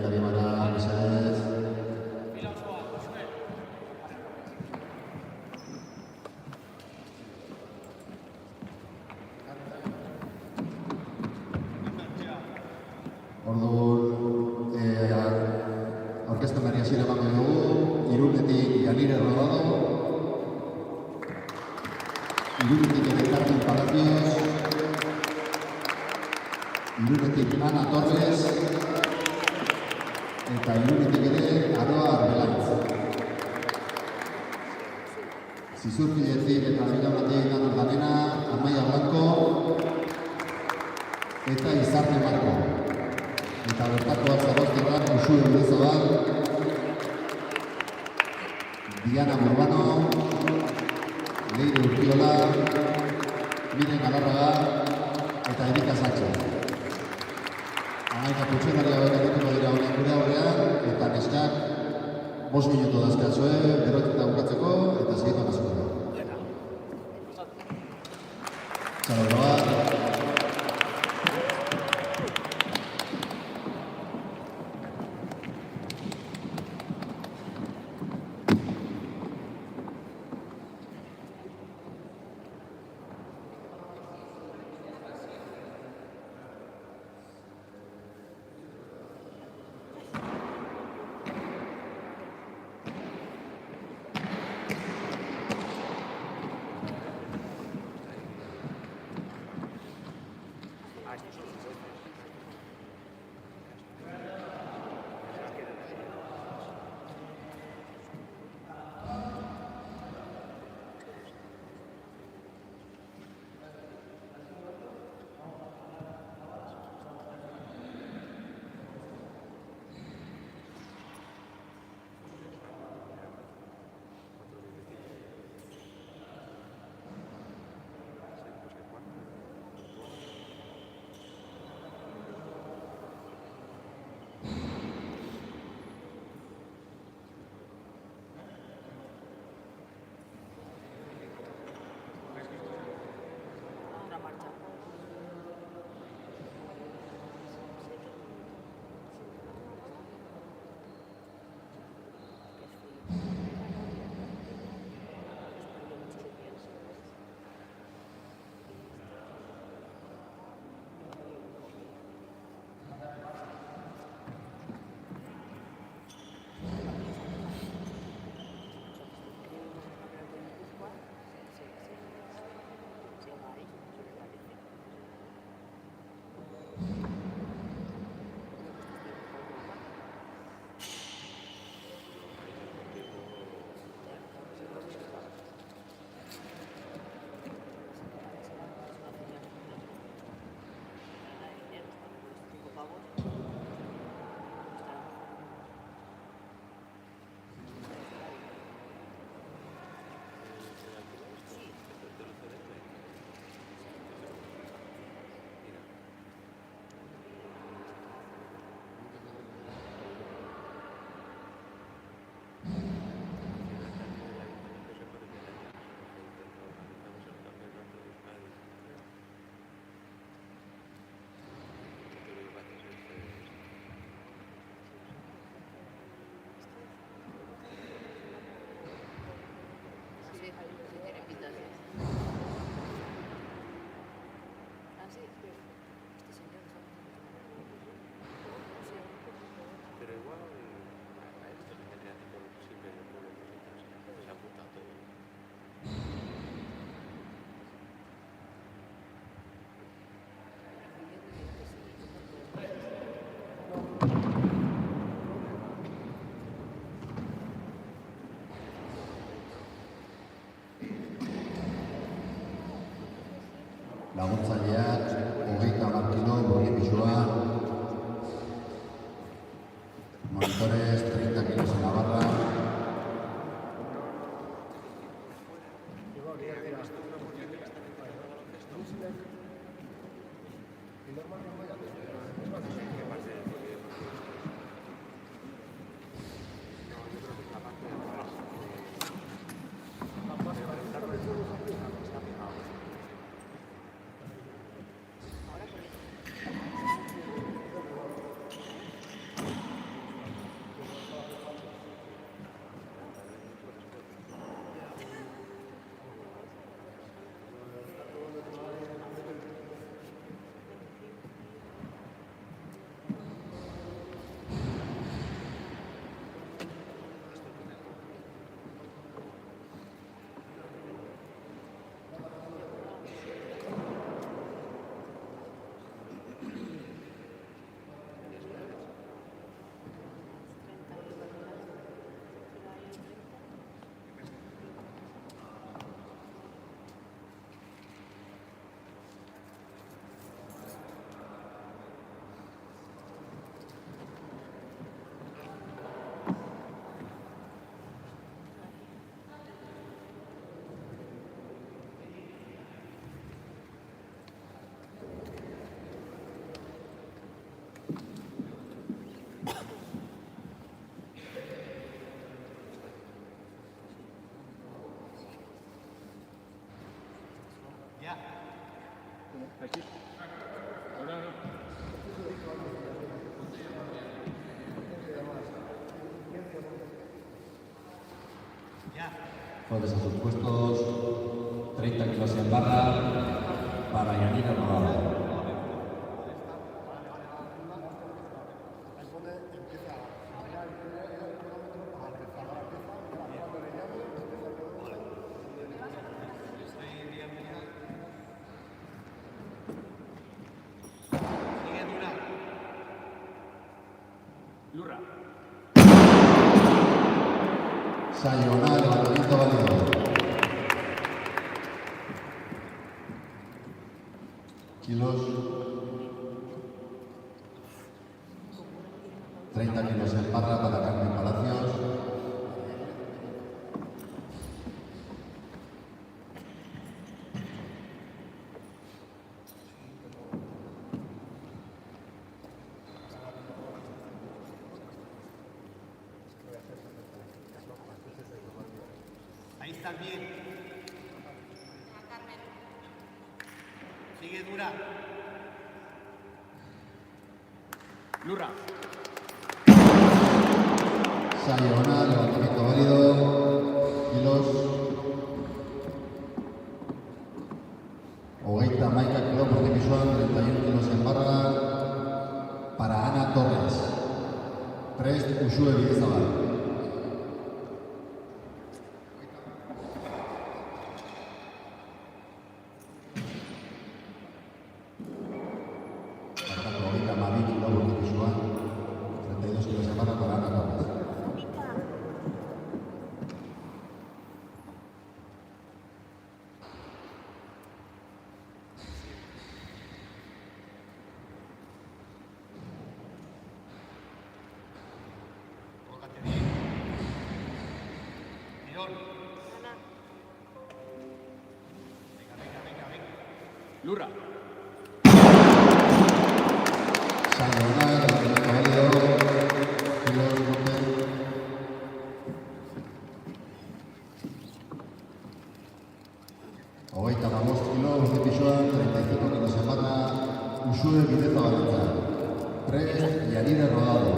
ari gara, mesedez. Orduan, aurkezpenari hasiera emango dugu, Irunetik Janire Rodado, Irunetik ere Carmen Palacios, Irunetik Ana Torres, eta Irunetik ere Aroa Arbelantz. Zizurkidetik eta Bilaunetik Ana Danena, Amaia Blanco, eta Izarte Marko. Eta bertakoak Zarozterrak, Usu Eulezabal, Diana Burbano, Leire Urkiola, Miren Galarraga, eta Erika Sánchez. Amaika funtzionari hauek arituko dira honen gure aurrean, eta neskak 5 minutu dazkatzue, berotita bukatzeko, eta segitu anazko da. Txalo bat. Laguntzaileak, 30 kilo, burien bisua, monitores, 30 kilos en la barra. Jueves a sus puestos, 30 kilos en barra para Yanina Rodado. Lurra. Sayonara, levantamiento válido. Kilos. 30 kilos en barra para Carmen Palacios. Ahí estás bien. Sigue dura. Lurra. Sayonara, levantamiento válido. Kilos. Ogeita Maika kilo por división, 31 kilos en barra para Ana Torres. 3 Uxue Bidezabal. Ogeita Mavi kilo por división, 32 kilos en barra para Ana Torres. Colócate bien. Tirón. Venga. Lurra. Sayonara, levantamiento válido. Kilos López. Ogeita Mabost kilo por división, 35 kilos en barra. Uxue Bidezabal. 3 Yanire Rodado.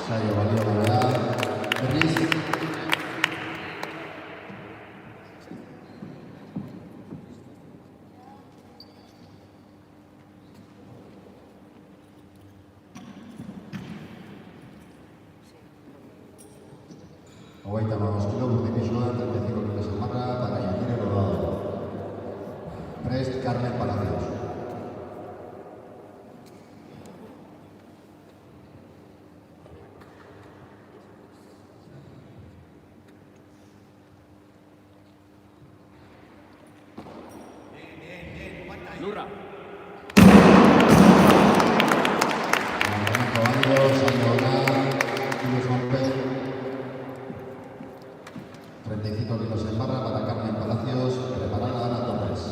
Saio balio gara, berriz. Ogeita Mabost kilo por división, 35 kilos en barra para Yanire Rodado. 3 Carmen Palacios. Lurra. Levantamiento válido, Sayonara, kilos López. 35 kilos en barra para Carmen Palacios, preparada Ana Torres.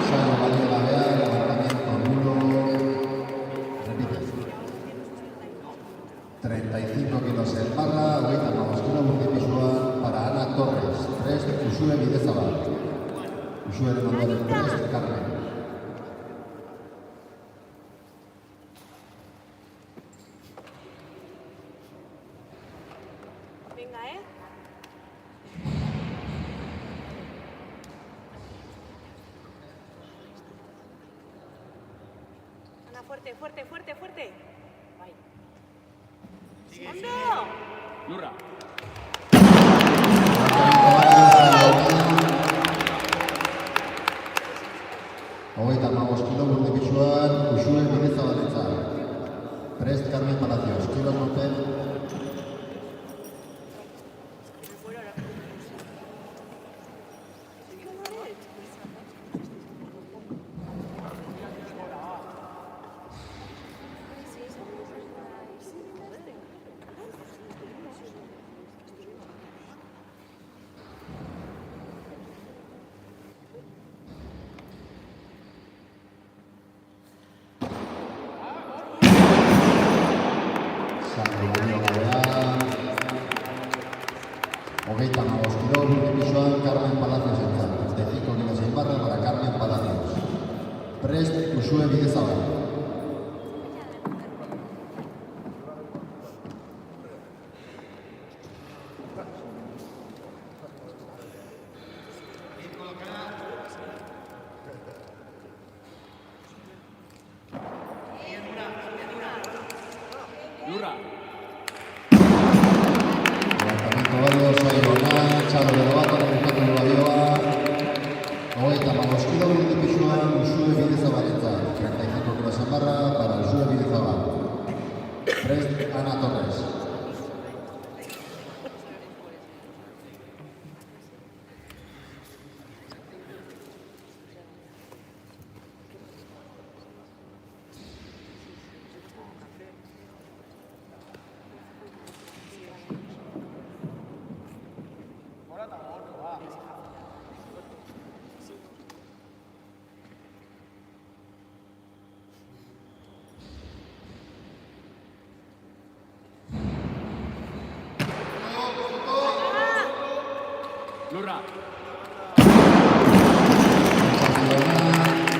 Saio balio gara, levantamiento nulo. Repite. 35 kilos en barra, Ogeita Mabost kilo por división para Ana Torres. 3 Uxue Bidezabal. Uxue de mandar el 3 Carmen. Venga, Ana, fuerte. Vai. Lurra. Hogeita hamabost kilo burde pisuan, Uxue Bidezabaletza. Prest Carmen Palacios, kilos monten. Hogeita hamabost kilo burde pisuan, Carmen Palacios entzat. 35 kilos en barra para Carmen Palacios. Prest Uxue Bidezabal. Lurra. Levantamiento válido, Saibona, Chalo de Lobato, Bukatu Badioa. Hogeita hamabost kilo burde pisuan, Uxue Bidezabaletza. 35 kilos en barra para Uxue Bidezabal. Prest Ana Torres. Lurra.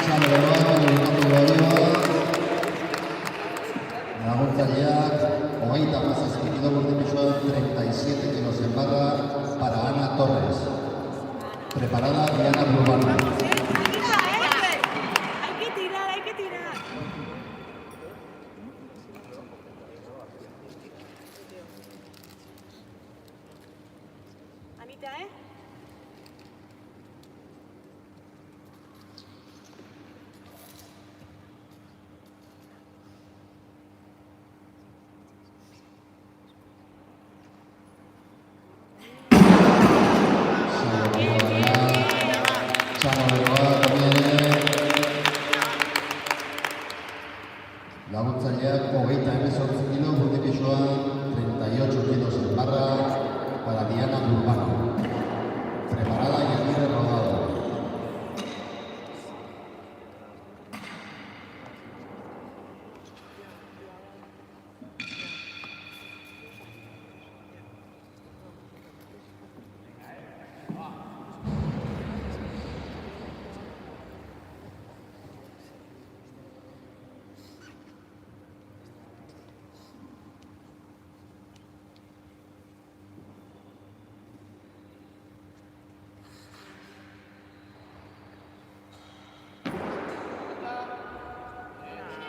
Chalo de Lobato, Bukatu Badioa. Laguntzaileak, hogeita hamazazpi kilo burde pisuan, 37 kilos en barra para Ana Torres. Preparada Diana Urbano. Hay que tirar, hay que tirar. Anita, ¿eh? Chalo de Lobato también. Laguntzaileak, hogeita hemezortzi kilo burde pisuan, 38 kilos en barra para Diana Urbano. Preparada Yanire Rodado.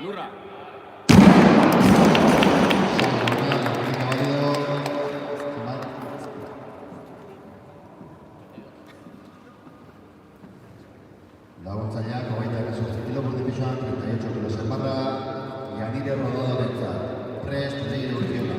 Lurra. Laguntzaileak, hogeita hemezortzi kilo burde pisuan, 38 kilos en barra, Yanire Rodado entzat. Prest Leire Urquiola.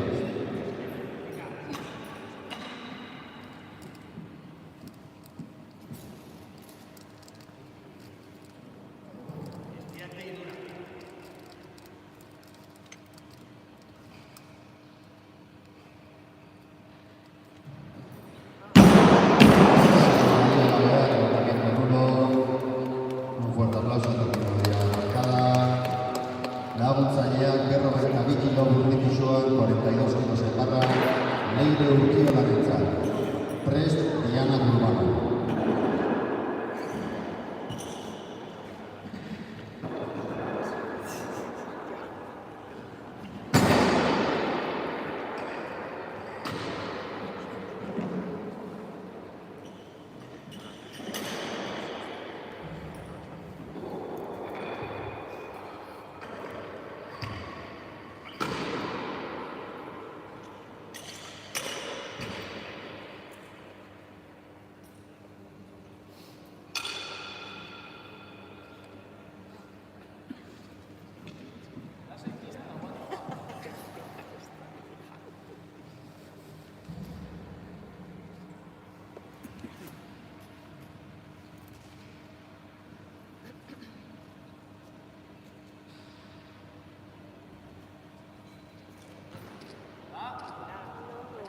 Un fuerte aplauso a la comunidad marcada. Laguntzaileak, 42 kilo burde pisuan, 42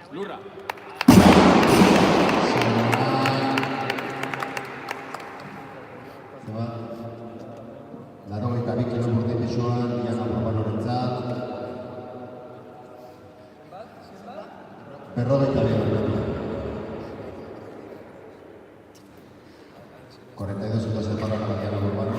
Lurra. Laro eta 2 kilo burde pisuan, Diana Urbanorentzat. Berrogeita 2. 42 segundos de para Diana Urbano.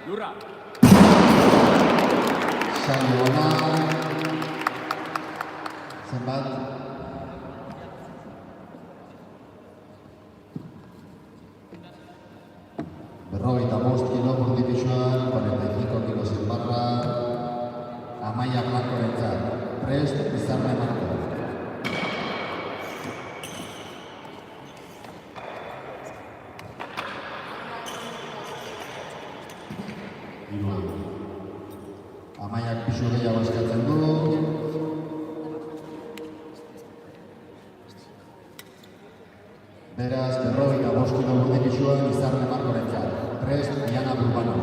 Lurra. Saio ona. Zenbat? Berrogeita 5 kilo burde pisuan, 45 kilo zenbarra. Amaia Blancorentzat. Prest, Izarne Marko. Amaiak pisu gehiago eskatzen du. Beraz, berrogeita 5 kilo burde pisuan, Izarne Markorentzat. Prest, Diana Urbano.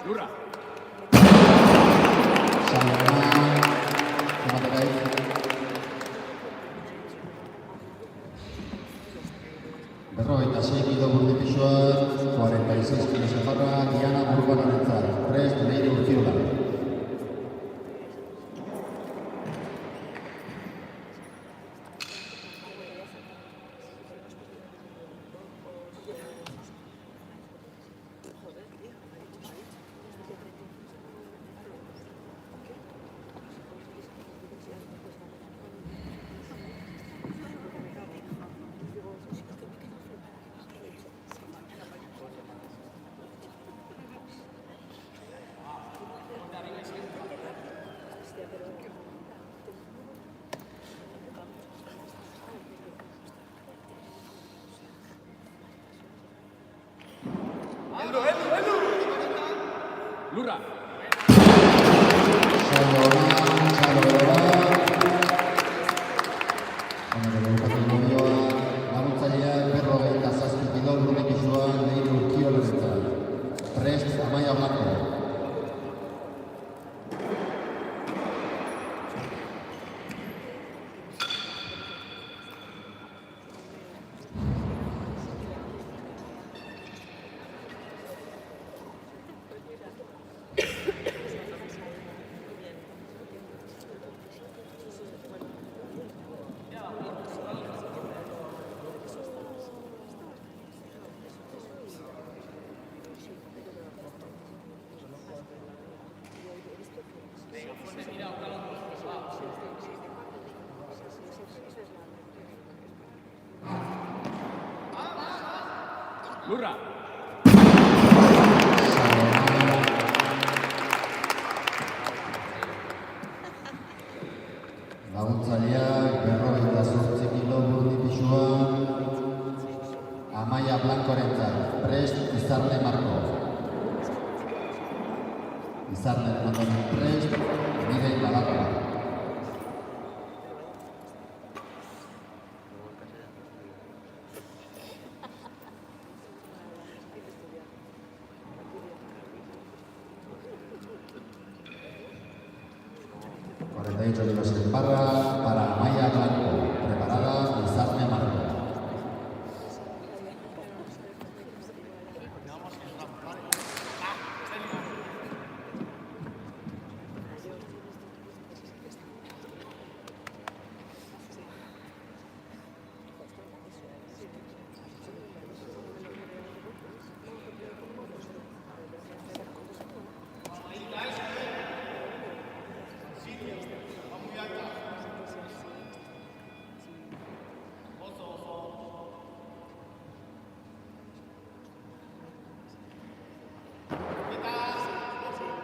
Lurra. Saio ona. Zenbat ekai? Berrogeita 6 kilo burde pisuan, 46 kilo zenbarra, Diana Urbanorentzat. Prest, Leire Urkiola. Lurra. Saio ona, txalo bero bat. Laguntzaileak berrogeita 7 kilo burde pisuan, Leire Urkiolarentzat. Prest, Amaia Blanco. Lurra. Laguntzaileak berrogeita 8 kilo burde pisuan, Amaia Blancorentzat. Prest, Izarne Marko. Izarne Marko prest, Miren Galapa. 38 kilos en barra para Amaya Blanco. Preparada Izarne Marco.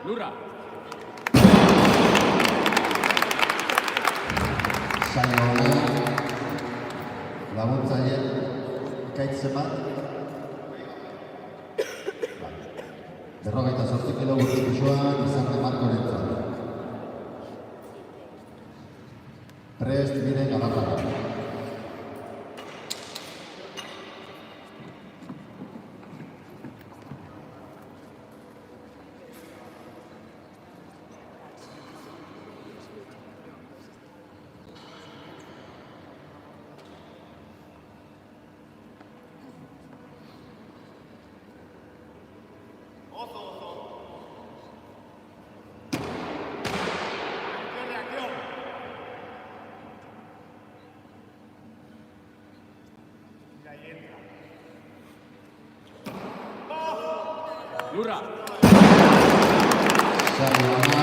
Lurra. Saio hona, laguntzaile, ekaitz bat. 48 kilo gutxi pisuan, Izarne Markorentzat. Prest Miren Galarraga. Lurra. Saio hona,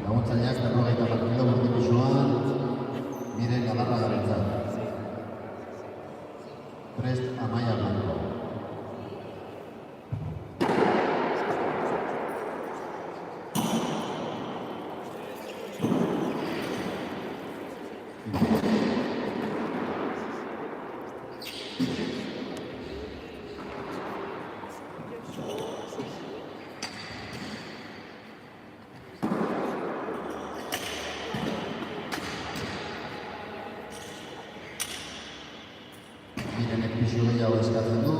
laguntzaileak 51 kilo gutxi pisuan, Miren Galarragarentzat. Prest Amaya Blanco. Mirenek pisu gehiago eskatzen du.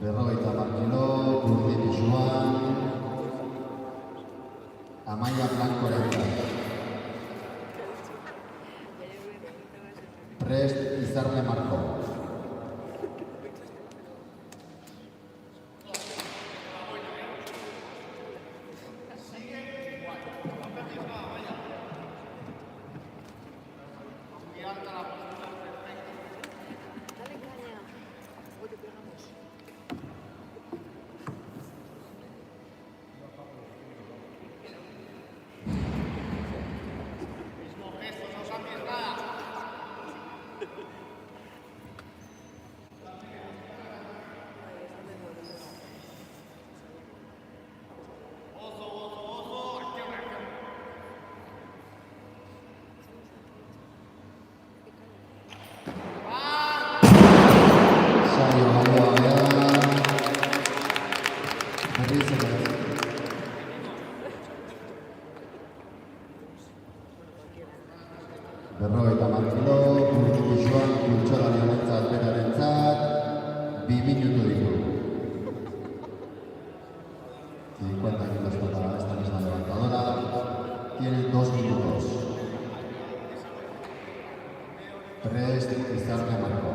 50 kilo, urdi pisuan. Amaya Blancorentzat. Prest Izarne Marco. Saio balioa berriz ere. Berrogeita hamar kilo, urdi pisuan, kultxolari honentzat berarentzat, 2 minutu ditu. 50 kilos para esta misma levantadora, tiene 2 minutos. Prest Izarne Marco.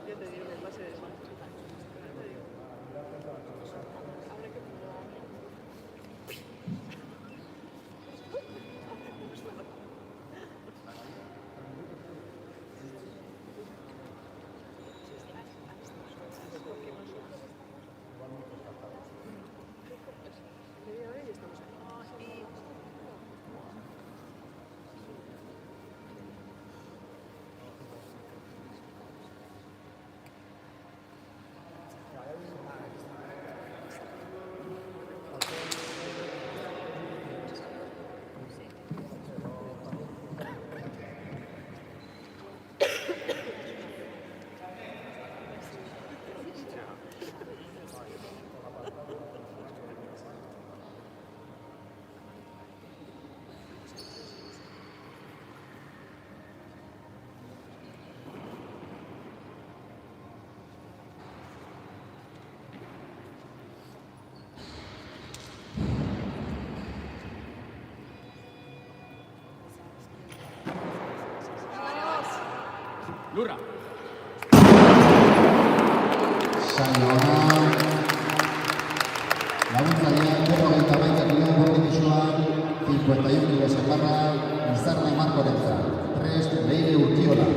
Yo te digo, el pase de eso. Lurra. Saio ona. Laguntzaileak 51 kilo bordi pisuan, 51 kilo zaparra, Izarna Markorentzat. Prest Leire Urkiola.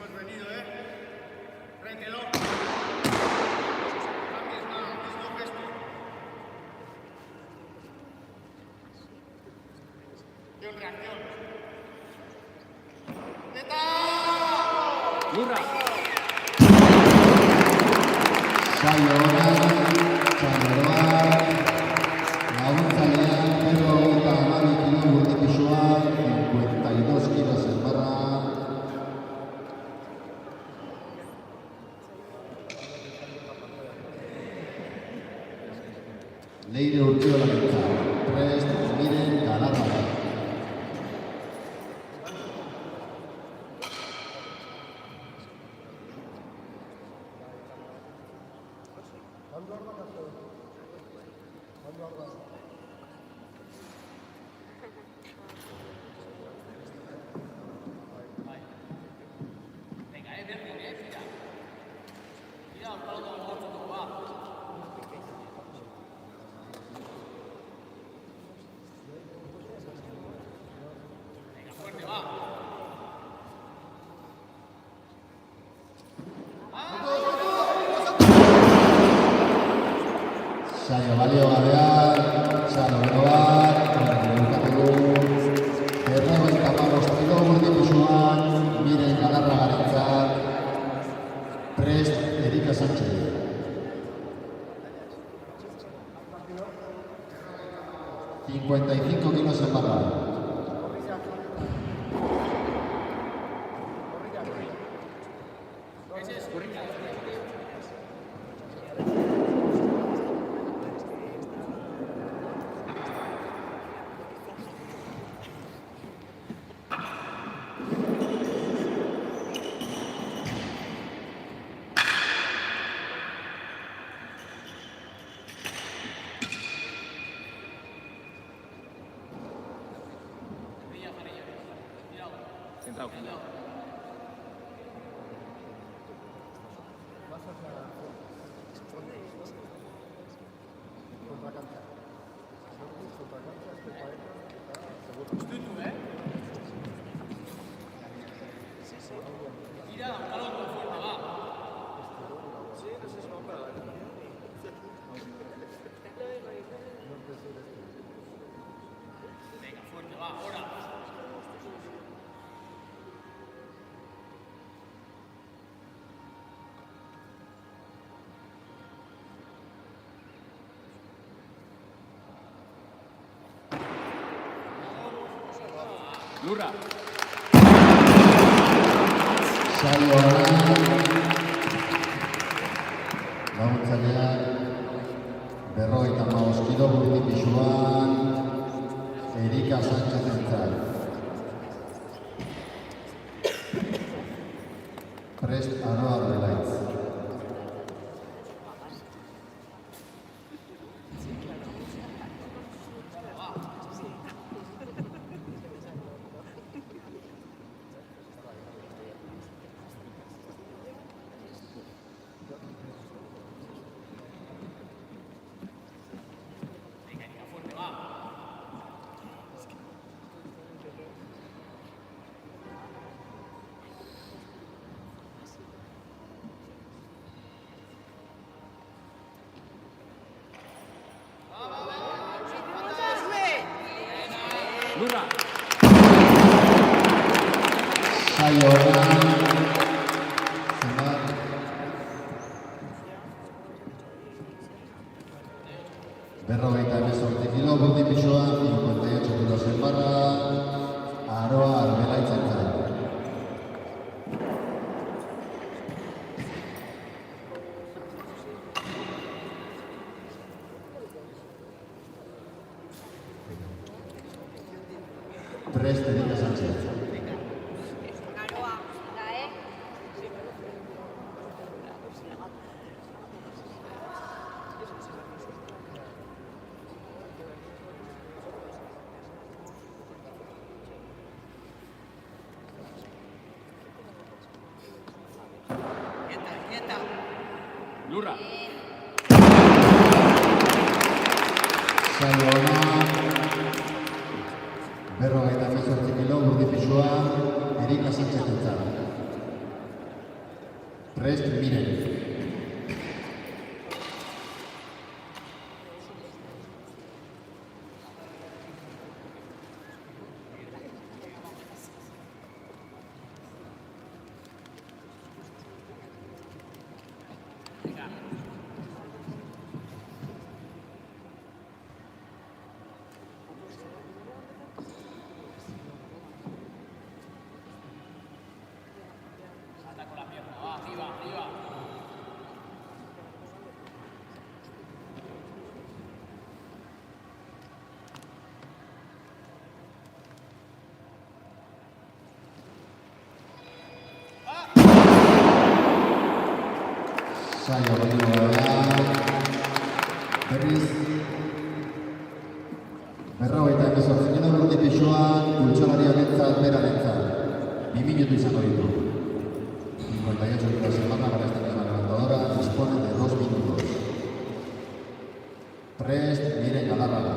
Hemos venido, Tráetelo. Mismo gesto. Reacción. ¡Neta! Lurra. Saio ona, txanderoa. Laguntzaileak 52 kilo bordi pisuan, 52 kilo zaparra. Leire Urkiola bentzat. Prest Miren Galarraga. Venga, Berdin, tira. Tira, todo gortzeko, va. Venga, fuerte, va. Saio baliogabeak, saio bat, bukatu du. 55 kilo bordi pisuan, Miren Galarragarentzat. Prest Erika Sánchez. ...55 kilos en barra. Sentado. Tira, balón con fuerza, va. Venga, fuerte, va, ahora. Lurra. Saio ona. Laguntzaileak 55 kilo bordi pisuan, Erika Sánchezentzat. Prest Aroa Arbelaitz. Lurra. Saio ona. Zenbat? Berrogeita hemezortzi kilo bordi pisuan, 58 kilo zenbarra, Aroa Arbelaitzentzat. Prest, Erika Sánchez. Aroa, da, Quieta, quieta. Lurra. Saio ona, 58 kilo, burde pisua, Erika Sánchez entzat. Prest, Miren. Salta con la pierna, va, arriba, arriba. Saio balio da, berriz, 58 kilo, burde pisua, kultxolaria bentzat, berarentzat. 2 minutu izango ditu. 58 kilos semana para esta misma levantadora, dispone de 2 minutos. Prest, Miren Galarraga.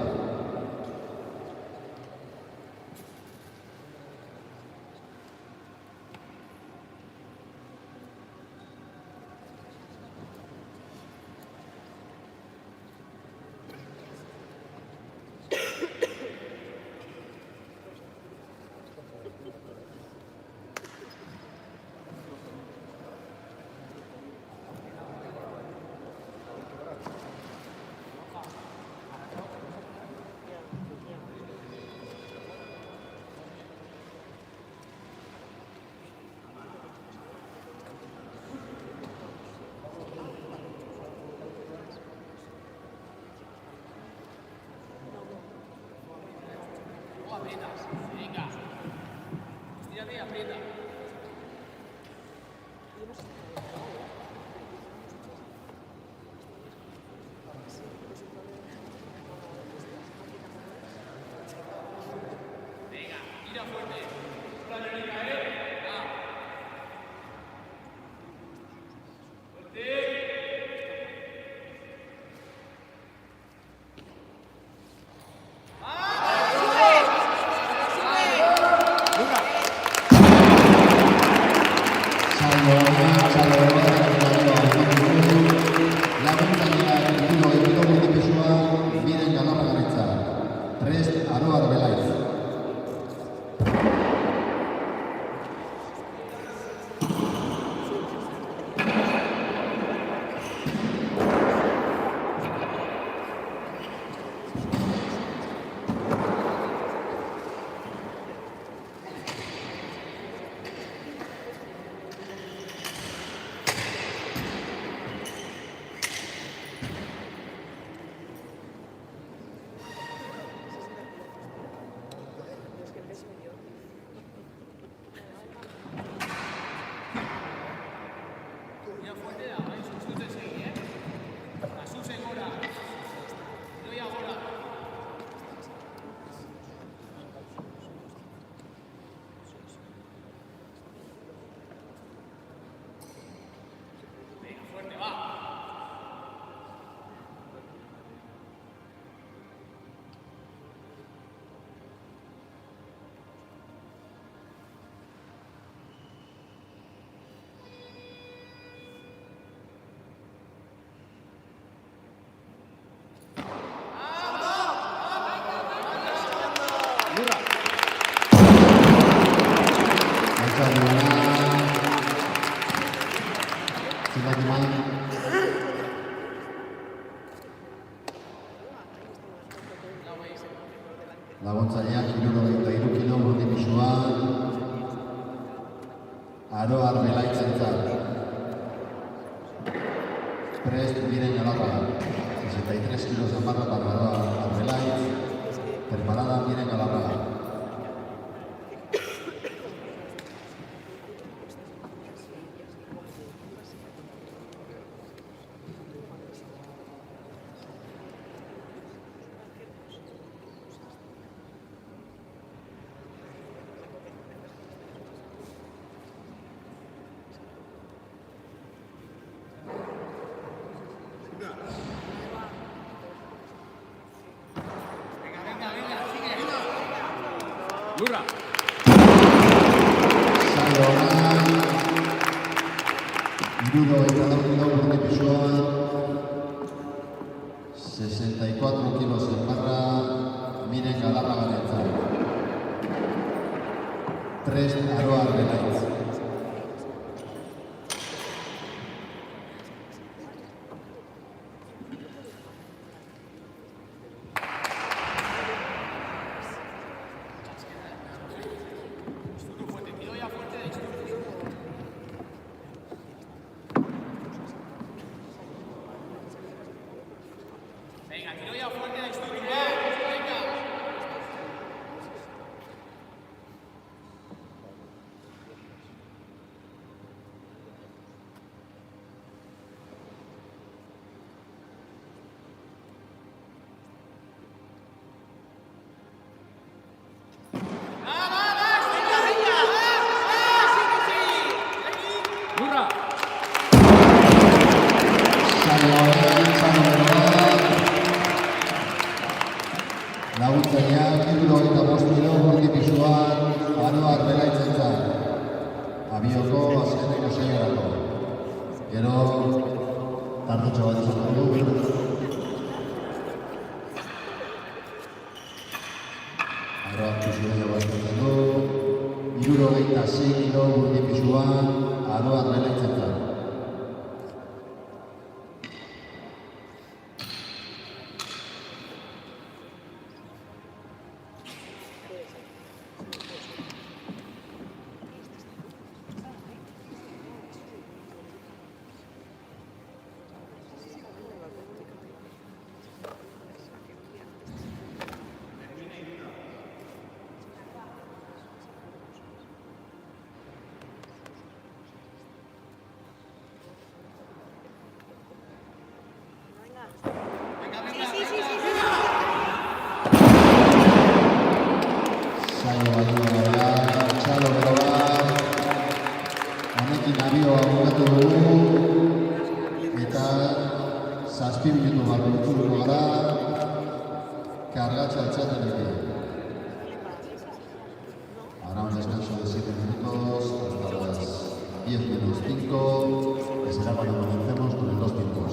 Luego aprietas. Venga. Estírate y aprieta. Venga, tira fuerte. Sopla de rica, Va. Fuerte. Tira fuerte, ahí subsute seguí, La subse ahora. No hay ahora. Venga, fuerte, va. Lurra. Laguntzaileak 73 kilo, burde pisua, Aroa Arbelaitzentzat. Prest, Miren Galarraga. 63 kilos de barra para Aroa Arbelaitz. Preparada, Miren Galarraga. Lurra. Saio ona. 74 kilo urte pisuan. 64 kilo zenbarra. Miren galarra ganetzak. 3 aroa arbelaitz. Estutu fuerte, tiro ya fuerte de Estutu. Venga, tiro ya fuerte de Estutu, venga. Lurra. Laguntzaia, 75 kilo urte pisuan, aroa arbelaitzen zen. Abioko azkeneko saiorako. Gero, tardutxo bat izango du. Aroa pisuaia bat izango du. 76 kilo urte pisuan, aroa arbelaitzen zen. Saio bat da, txalo bero bat. Honekin abioa bukatu dugu. Eta 7 minutu bat lortuko gara. Kargatxo altxatzen dute. Habrá un descanso de 7 minutos hasta las 10:05, que será cuando comencemos con los 2 tiempos.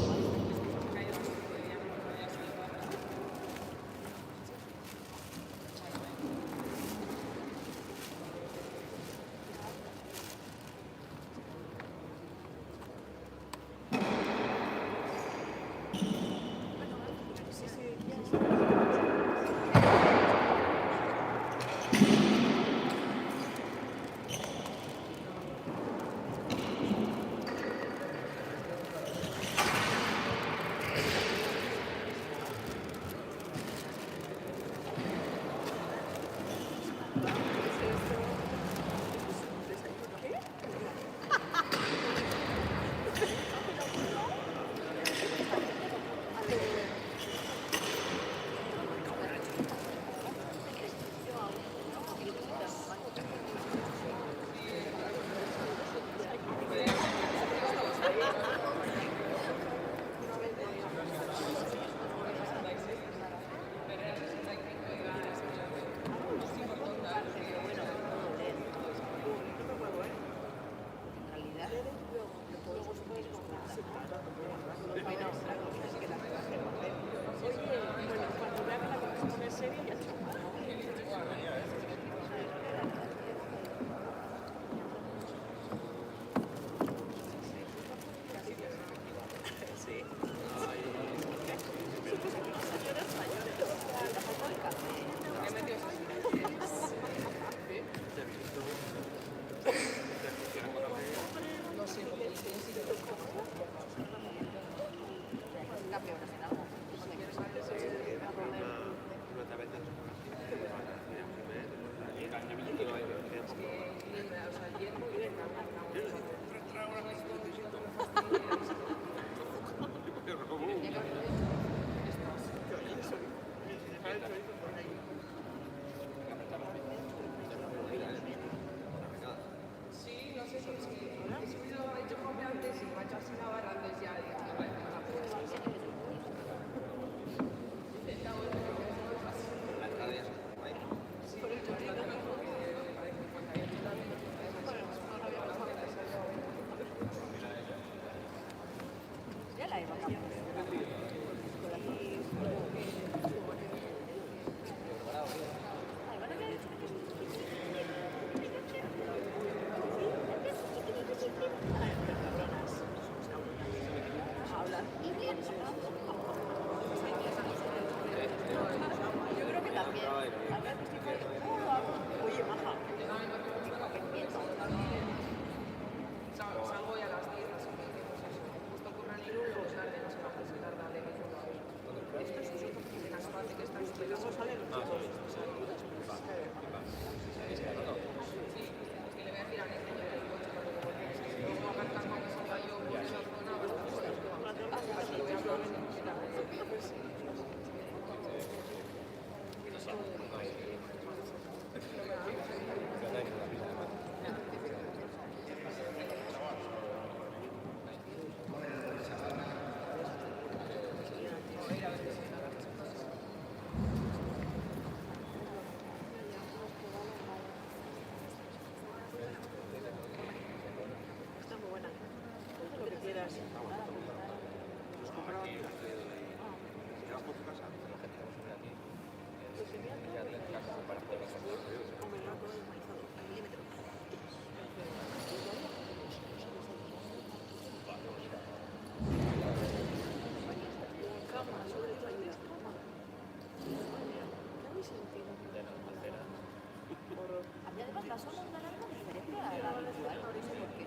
Además, la sola es una alarma diferente a la habitual, no sé por qué.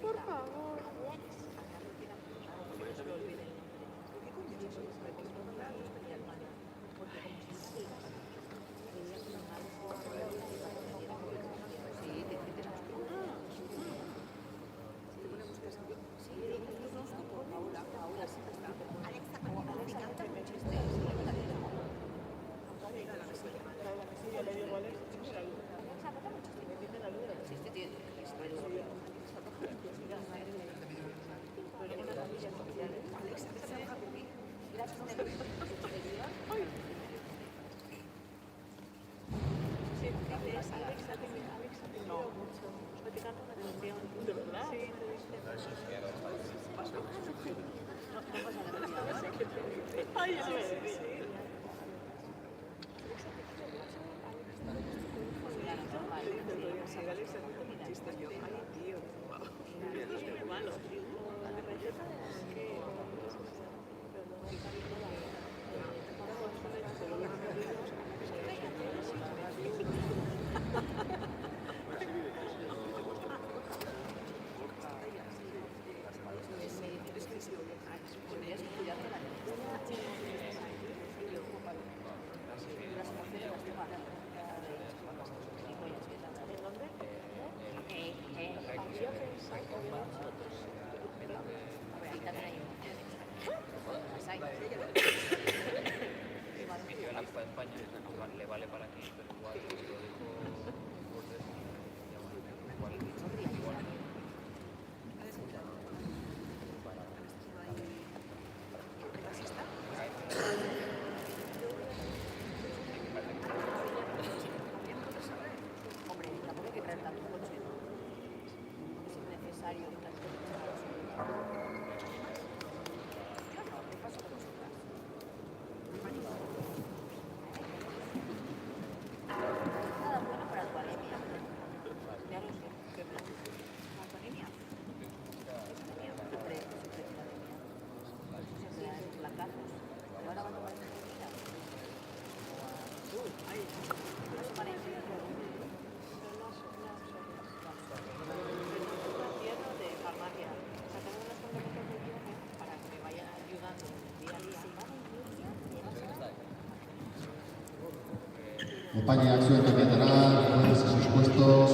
Por favor. Le vale para aquí, pero igual lo dejo por dentro. Igual. Hombre, tampoco hay que traer tanto coche, ¿no? Es innecesario que traigas coche. Yo no, te paso con vosotras. Nada bueno para tu anemia. Ya lo sé. ¿Qué plan? ¿Para tu anemia? ¿Es anemia? Siempre la anemia. Siempre hay placazos. Pero ahora cuando vas a terminar. Una semana y media. De farmacia. O sea, tengo unos complementos de viaje para que me vayan ayudando día a día. España Acción cambiará jueces a sus puestos.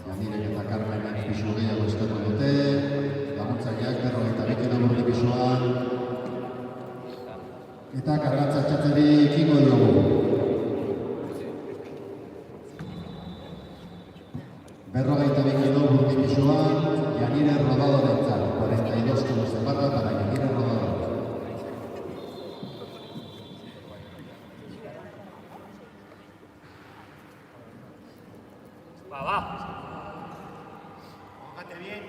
Yanirek eta Carmenek pisu gehiago eskatu dute, laguntzaileak 42 kilo burdi pisuan, eta kargatza txatzeri ekingo diogu. Berrogeita 2 kilo burdi pisuan, Yanire Rodadorentzat, 42 kilos de barra para Yanire Rodador. Va. Enfócate bien.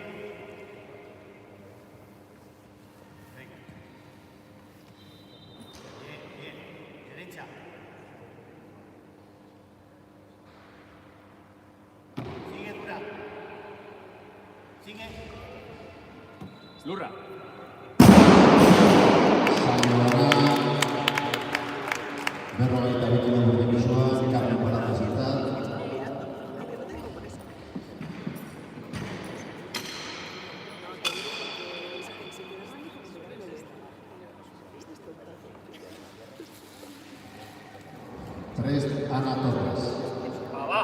Venga. Bien. Derecha. Sigue dura. Sigue. Lurra. Saioara, berrogeita 2 kilo burdi pisuan, Carmen Palacios-entzat. Ana Torres. Va.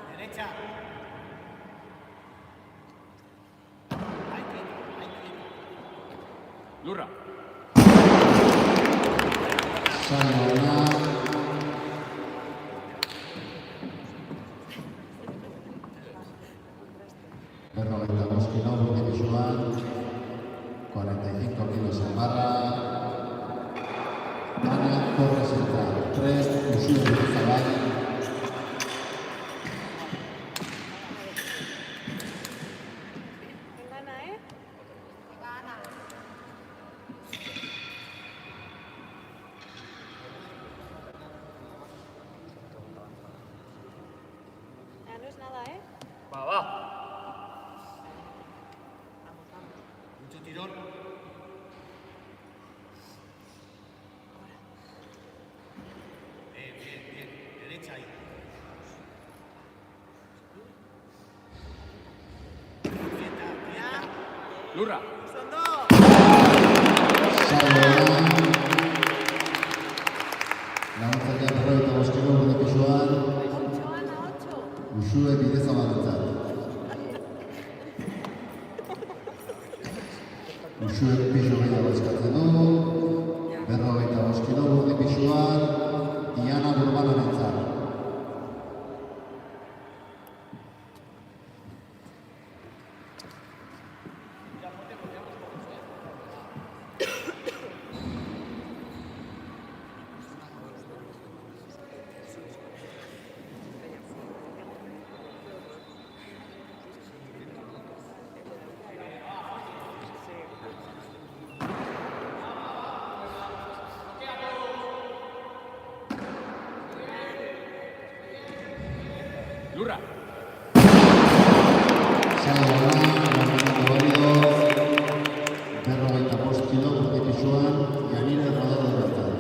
Derecha. Ahí quieto. Lurra. Saioara, berrogeita 2 kilo burdi pisuan, 45 kilos en barra, Ana Torres-entzat, 3, Uxue Berrizabal. Gana, ¿eh? Gana. Ya no es nada, ¿eh? Va. Mucho tirón. Bien. Derecha ahí. Quieta. Lurra. Saioara, laguntzailea berrogeita 5 kilo burdi pisuan, 8, Ana, 8. Uxue Bidezabalentzat. Uxuek pisu gehiago eskatzen du, berrogeita 5 kilo burdi pisuan, Diana Burbanarentzat. Lurra. Saioara, lanbideko balido, berrogeita 5 kilo burdi pisuan, Yanire Rodadorentzat.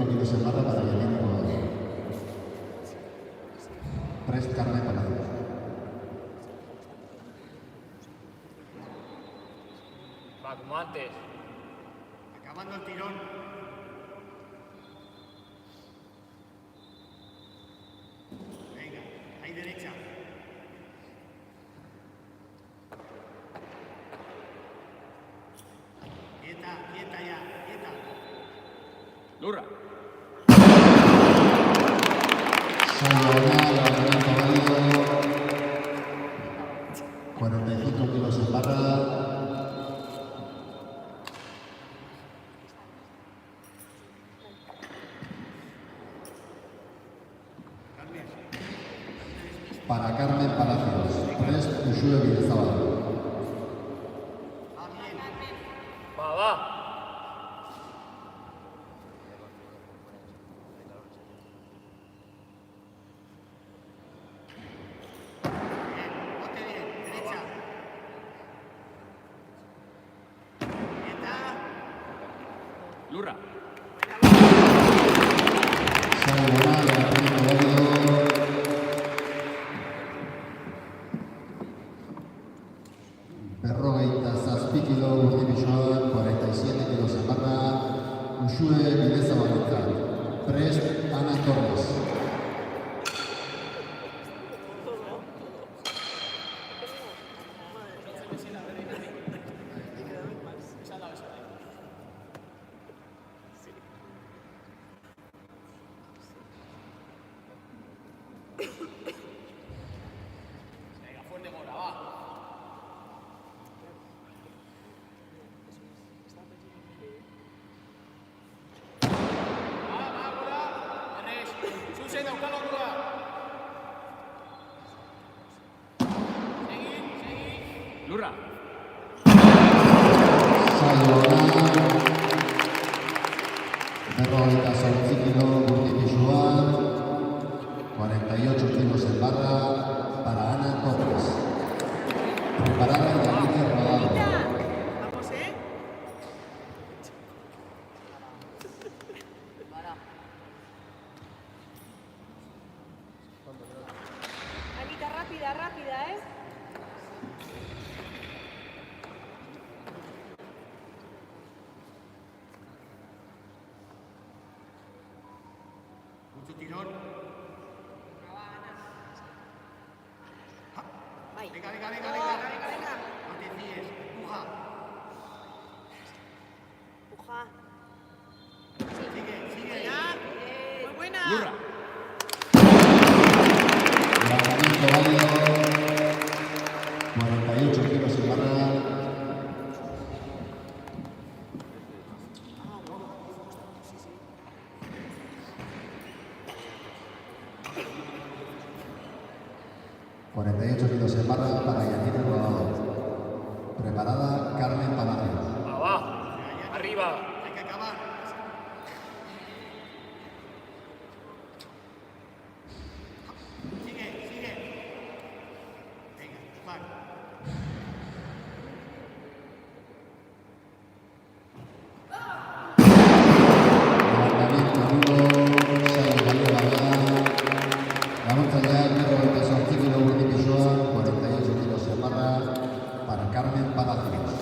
kilos en barra para Yanire Rodador. Prest Carmen Palacios. Va, como antes. Acabando el tirón. Venga, ahí derecha. Quieta ya, quieta. Lurra. Saioara, lanbideko balido, 45 kilos en barra. Para Carmen Palacios, Prest Uxue Bidezabal. Va. Ponte bien, derecha. Quieta. Lurra. Saioara, lanbideko balido, Venga, fuerte Gora, va. Va, Gora. Ernest, Susen, daukalo Gora. Segi. Lurra. Saioa, berrogeita zortzi kilo gurdi pisuan, 48 kilos en barra para Ana Torres. Preparada y Yanine Rodado. Vamos, ¿eh? Para. Anita, rápida, rápida, ¿eh? Mucho tirón. Vai. Venga, venga, venga, Oh, venga. venga, venga. No te fíes. Empuja. Empuja. Sigue, sigue. Ya. Muy buena. Lurra. Lanzamiento válido, 48 kilos en barra. Kilos en barra para Yanine Rodado. Preparada Carmen Palacios. Va. Arriba. Hay que acabar. Sigue, sigue. Venga, empujar. Levantamiento duro, saio balioa laguntzaileak 48 kilo gurdi pisuan, 48 kilos en barra para Carmen Palacios.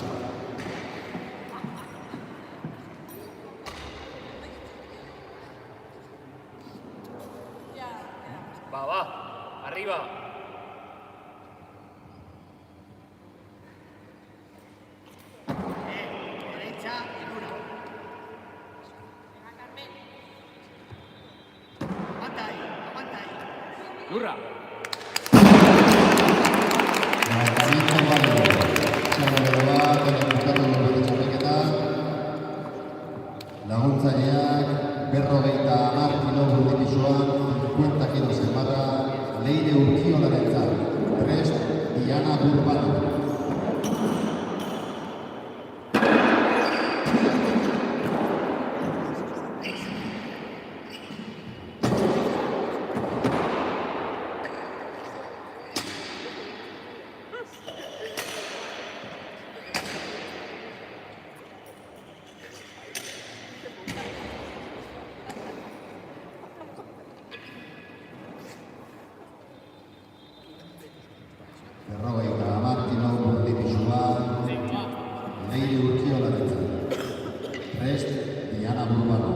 Va. Arriba. Derecha y dura. Aguanta ahí, aguanta ahí. Lurra. Levantamiento válido, saio balioa konekutatu duen txapelketa. Laguntzaileak 50 kilo gurdi pisuan, 50 kilos en barra, Leire Urkiolarentzat. Prest, Diana Burbano. Berrogeita hamar kilo gurdi pisuan, Leire Urkiolarentzat. Prest, Diana Burbano.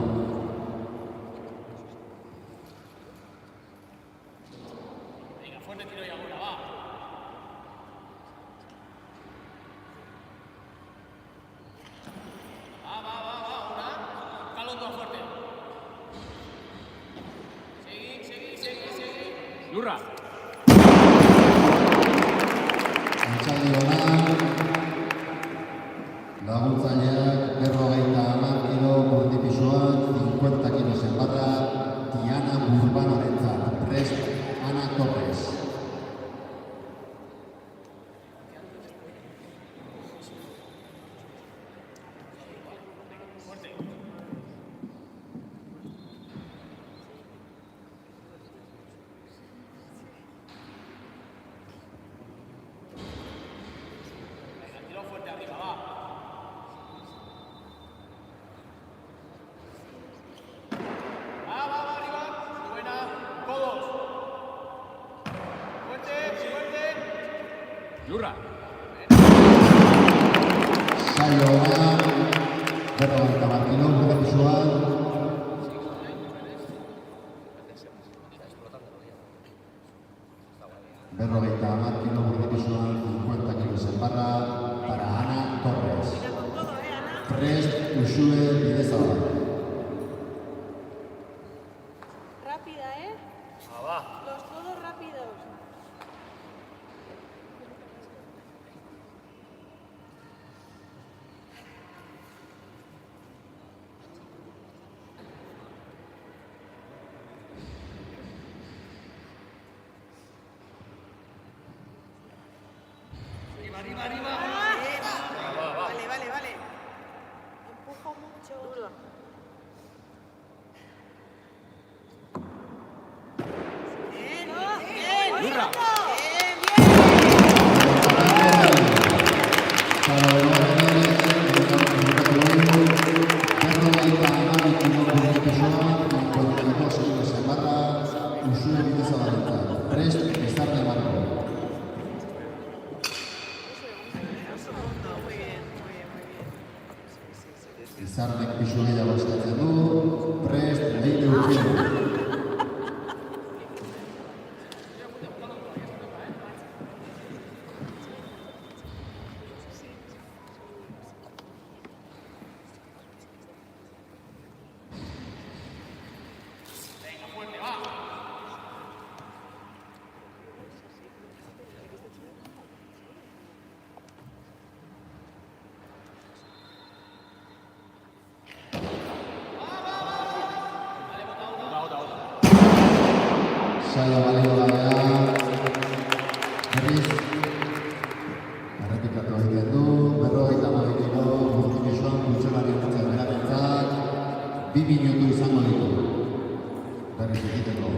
Venga, fuerte tiro y ahora, va. Va, ahora. Calondo fuerte. Seguí. Lurra. Altxaldi ona, laguntzaileak 50 kilo gurdi pisuan, 50 kilos en barra, Diana Burbanorentzat. Prest, Ana Torres. Venga, tiro fuerte arriba, va. Va, arriba. Buena. Codos. Fuerte. Lurra. Saio ona, 50 kilo gurdi pisuan, berrogeita hamar kilo gurdi pisuan, 50 kilos en barra para Ana Torres. Mira con todo, Ana. Prest, Uxue Bidezabal. Rápida, ¿eh? Va. Los codos rápidos. arriba, arriba. Vale, vale, vale. Empujo mucho. Duro. Bien, bien. ¡Lurra! Bien, bien. Prest, estar de marco. Muy bien, muy bien, muy bien. Izarnek pisu gehiago eskatzen du, prest, leire urkio. Saio balio gara, berriz, errepikatu egiten du, 52 kilo, Urtibisuan kultxolari hartzen berarentzat, 2 minutu izango ditu, berriz egiteko.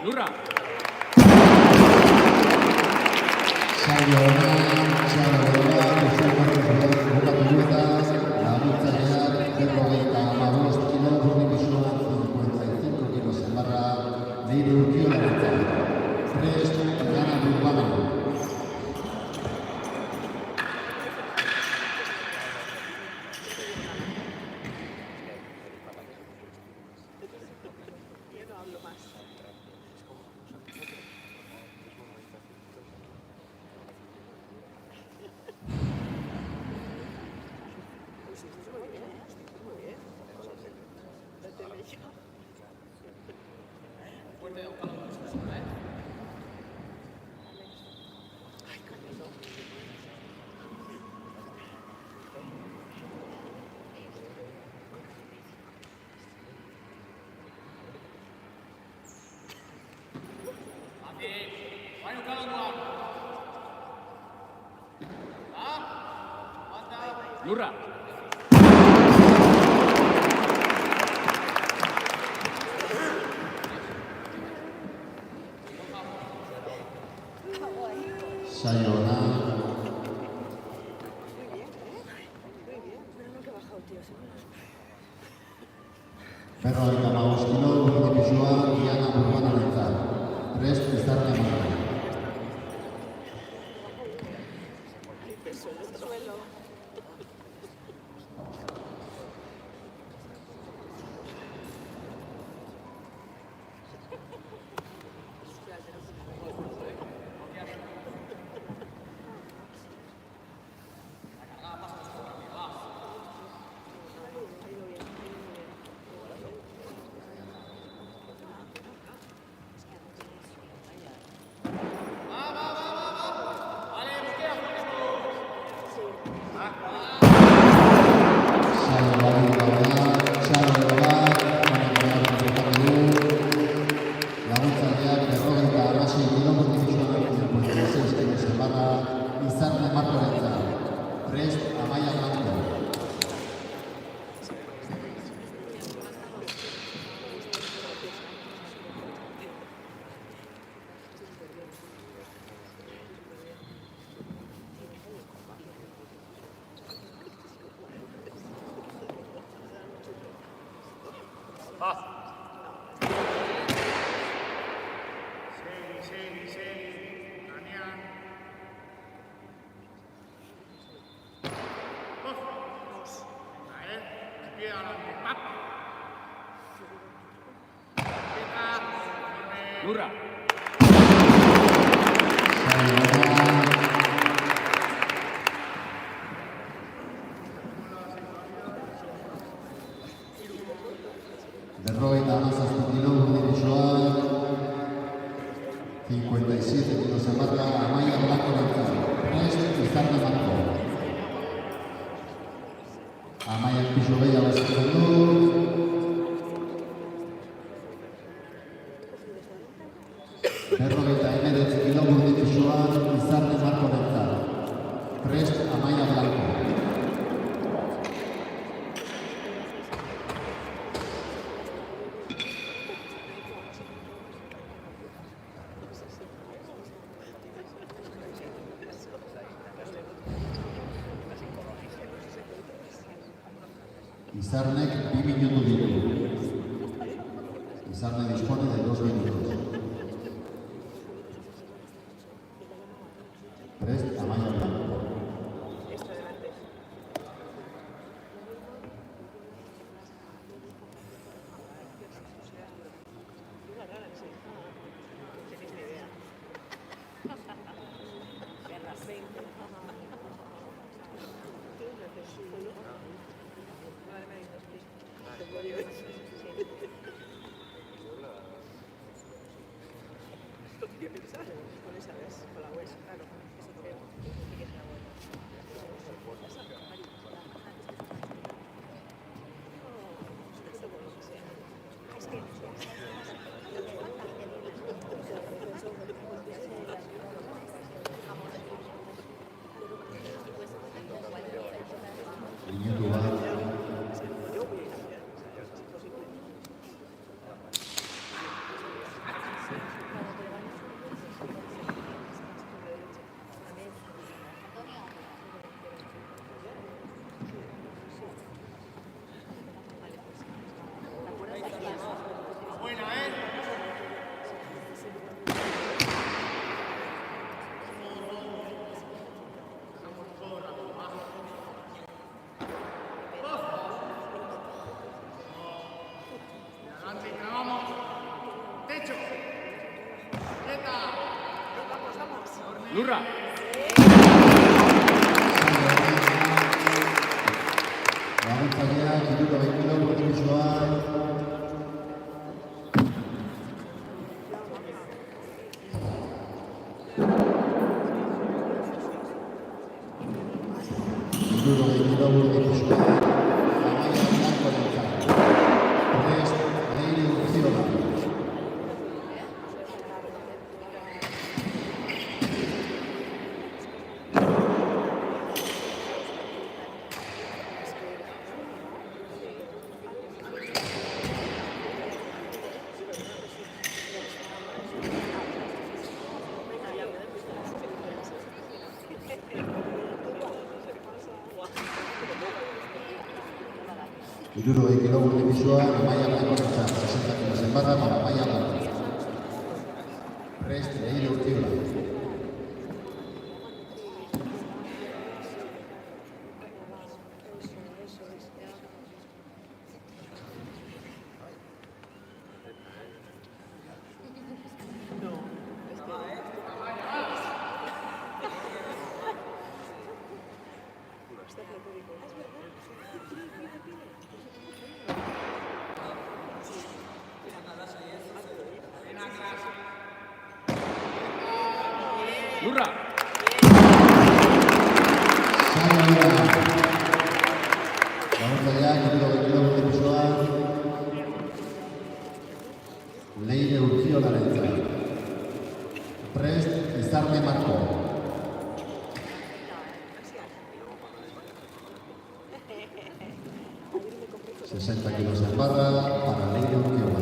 ¡Lurra! Saio honan, txalo dela, bukatu duetaz, laguntzaileak, 55 kilo, Urtibisuan 55 kilo zenbarra, leire urkio laguntzaileak. Prest, gana Urbano. ¡Lurra! Saio honan, berrogeita hamabost kilo, Urtibisuan Diana Urbanorentzat. Prest, izarne marra. Prest, Amaia Blanco. Segui, Damián. Pie adelante, ¡pap! Empieza, Lurra. Berrogeita hamazazpi kilo urdinexoa, 57 kilo zamarra, Amaia Blanco rentzat. Prest, Izarne Marko. Amaia pisu gehiago eskatzen du. Berrogeita hemeretzi kilo urdinexoa, Izarne Marko rentzat. Prest, Amaia Blanco. Izarnek 2 minutu ditu. Izarne dispone de 2 minutos. Prest, Amaia Blanco. Minutu bat. buena, ¿eh? Adelante, clavamos. Techo. Quieta. Lurra. Laguntzaileak, 20 kilo urdinexoa. Hirurogei kilo urdinexoa, Amaia Blanco rentzat. 60 kilo zenbarra, Amaia Blanco. Prest, Leire Urtiola. Lurra. Laguntzaileak, 20 kilo urdinexoa. Leire Urtiola rentzat. Prest, Izarne Marko. 60 kilos en barra para Leiro Quiroga.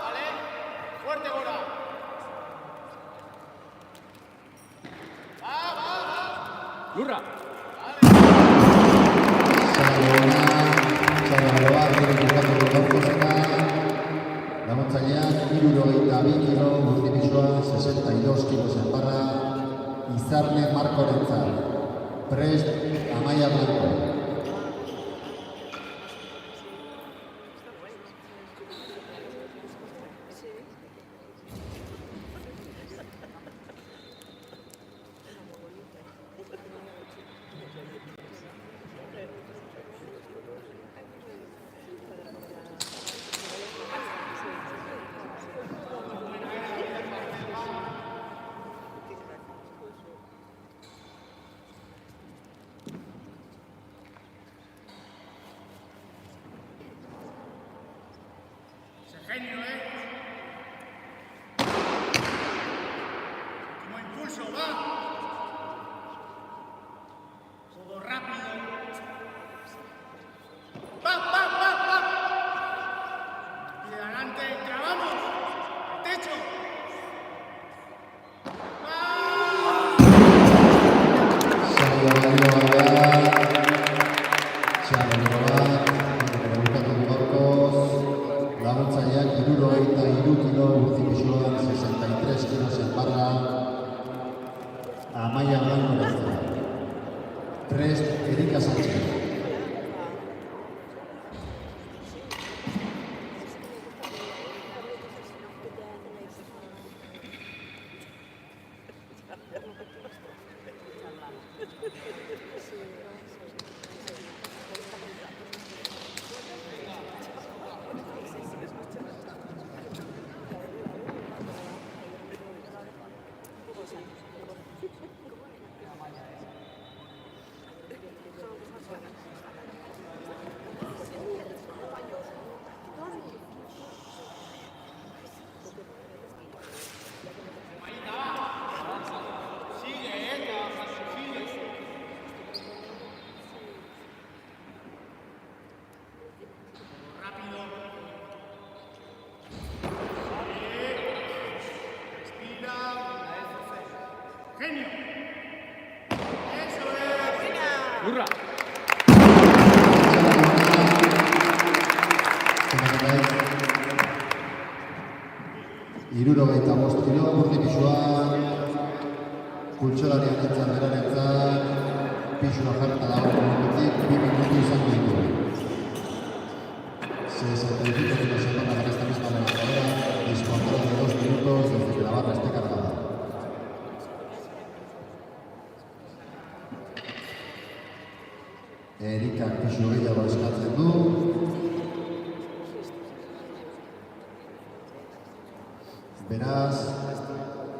Vale. Fuerte, Gora. Lurra. Laguntzaileak 72 kilo, urdipizua 62 kilos en barra, Izarne Markorentzat. Prest, Amaia Blanco. Ese genio, Como impulso, va. Todo rápido. ¡Va! Y de adelante, clavamos. Al techo. Laguntzaileak 73 kilo, urdipizua 63 kilos en barra, Amaia Blanco. Prest, Erika Sánchez. Rápido. Respira. Genio. Eso es. Lurra. Hirurogeita bost kilo, urdipizua, kultxolarian entzat, berarentzat, pixua jarta dago momentutik, 2 minutu izango ditu. 65 kilos en barra para esta misma levantadora, dispondrá de 2 minutos desde que la barra esté cargada. Erikak pixu gehiago eskatzen du. Beraz,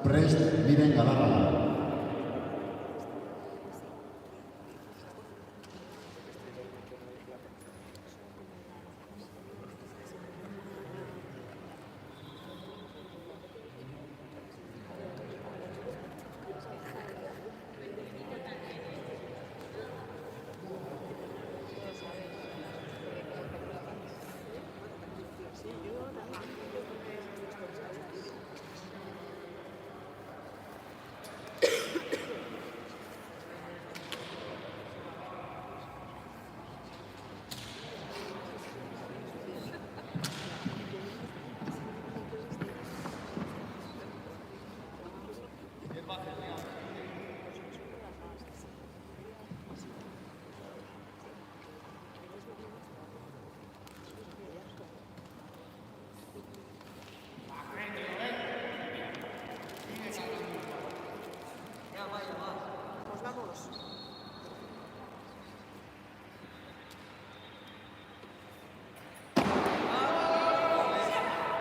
prest Miren Galarraga. Pues vamos.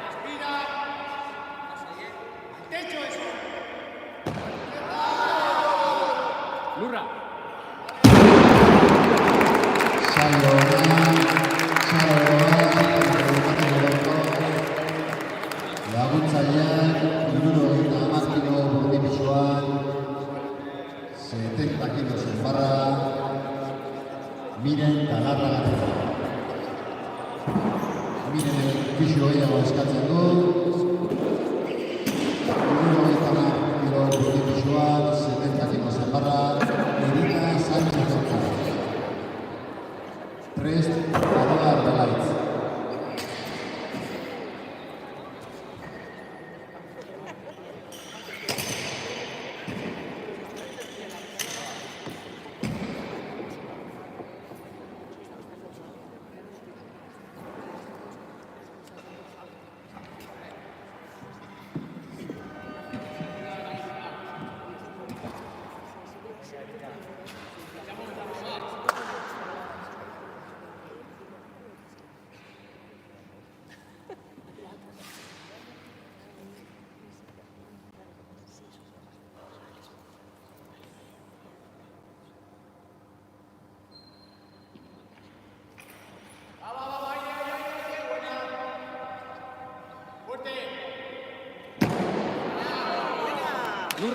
Respira. Al techo eso. Lurra.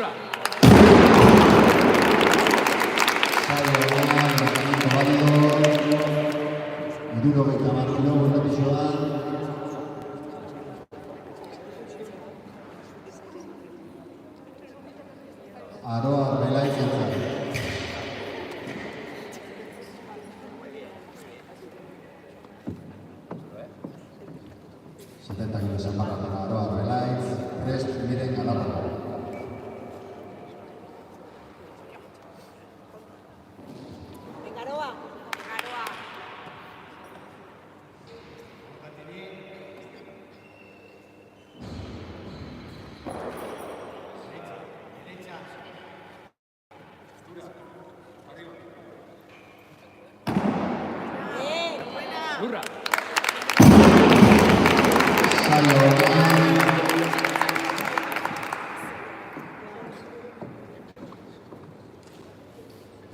Lurra. Saio lanzamiento válido. 70 kilo buena pisuan. Aroa relaizentzat. 70 kilo zamarra para Aroa relaiz. Prest miren galarra. Venga, Aroa. Bien, buena. Lurra. Saio lan.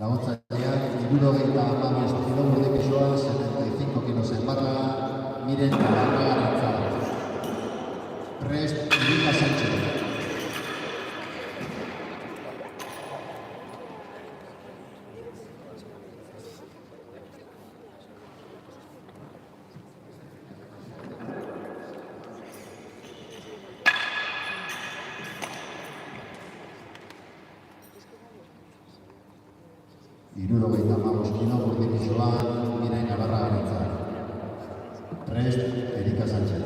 Laguntzaileak 75 kilo burde pisuan, 75 kilo zamarra, miren galarra. Prest Erika Sánchez. Hirurogeita hamabost kilo burde pisuan, miren galarra garitza. Prest Erika Sánchez.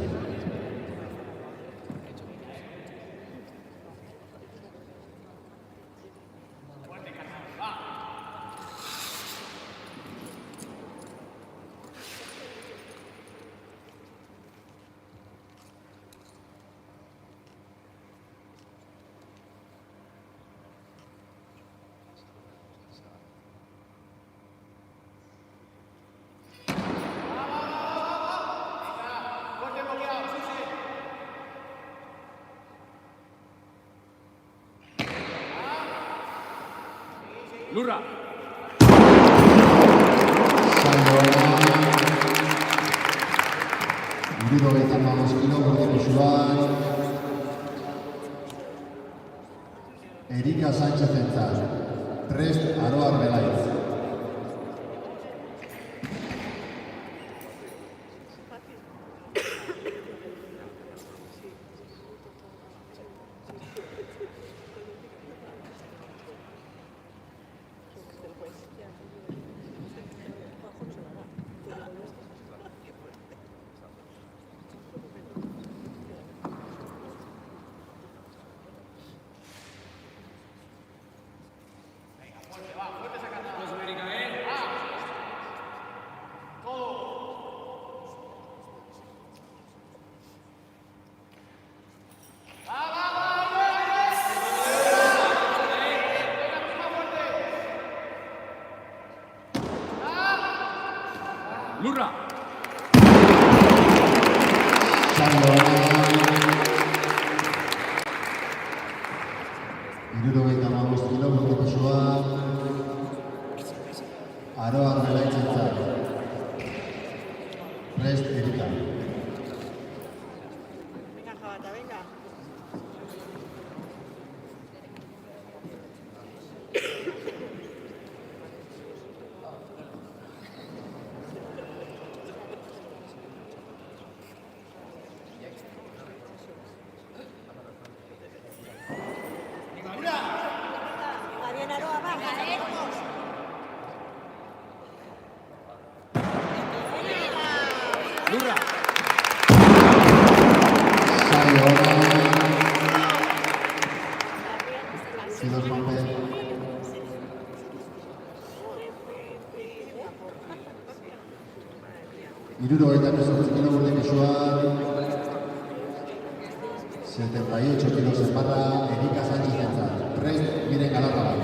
Fuerte bloqueado, Susi. Lurra. Saio lan. 75 kilo burde pisuan. Erika Sánchez entzat. Prest Aroa relaiz. Vamos, América, Lurra. Saio lan. 75 kilo burde pisuan. Aroa relaiz entzat. Prest Erika. Venga, Jabata, venga. Va bien, Aroa, va. Vamos. Lurra. Saio lan. Sidos Mampe. 78 kilo burde pisuan. 78 kilo zamarra, Erika Sánchez entzat. Prest miren galarra bat.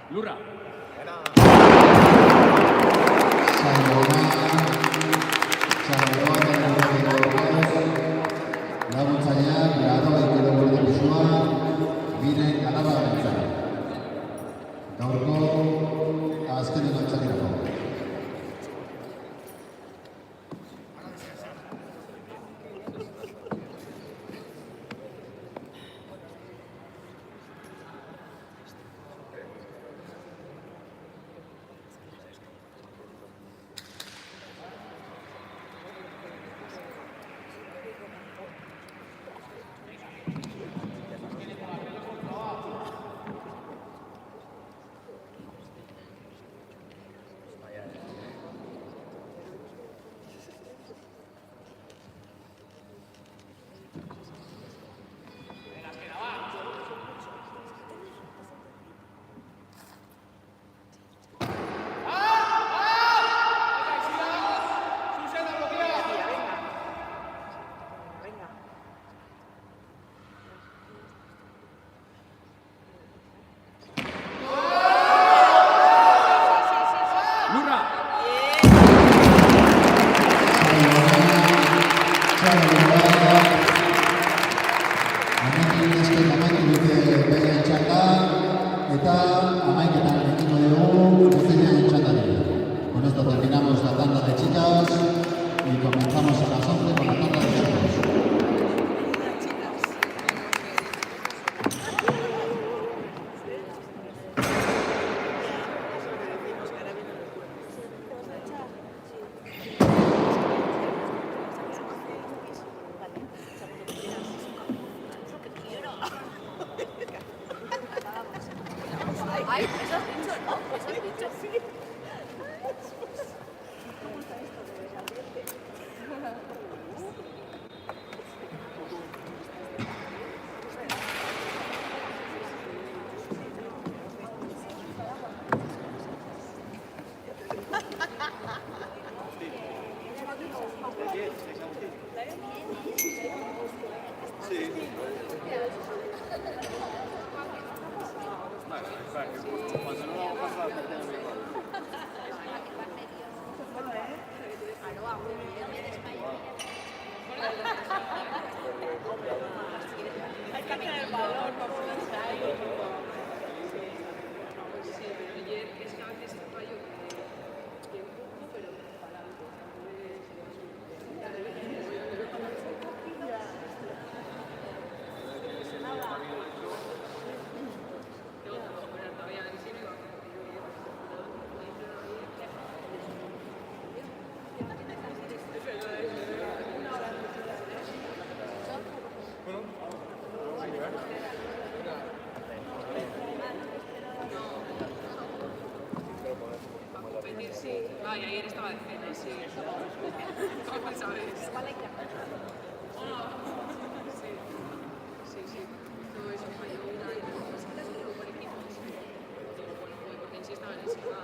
Lurra. Laguntzaileak, laurogei kilogramo pisua, bide Galabagarantza. Gaurko azkeneko txatirako. Con esto terminamos la tanda de chicas y comenzamos a las 11 con la tanda de chicos. Ay, eso has dicho, ¿no? Eso has dicho, sí. Cuando no lo hago caso, a perder el mejor. Hay que hacer el valor para poder salir. Sí. Ay, ayer estaba de cena, sí. ¿Cómo sabes? Sí, sí, sí. Todo eso falló una y luego pues, por equipos. Bueno, porque en sí estaban en Silva.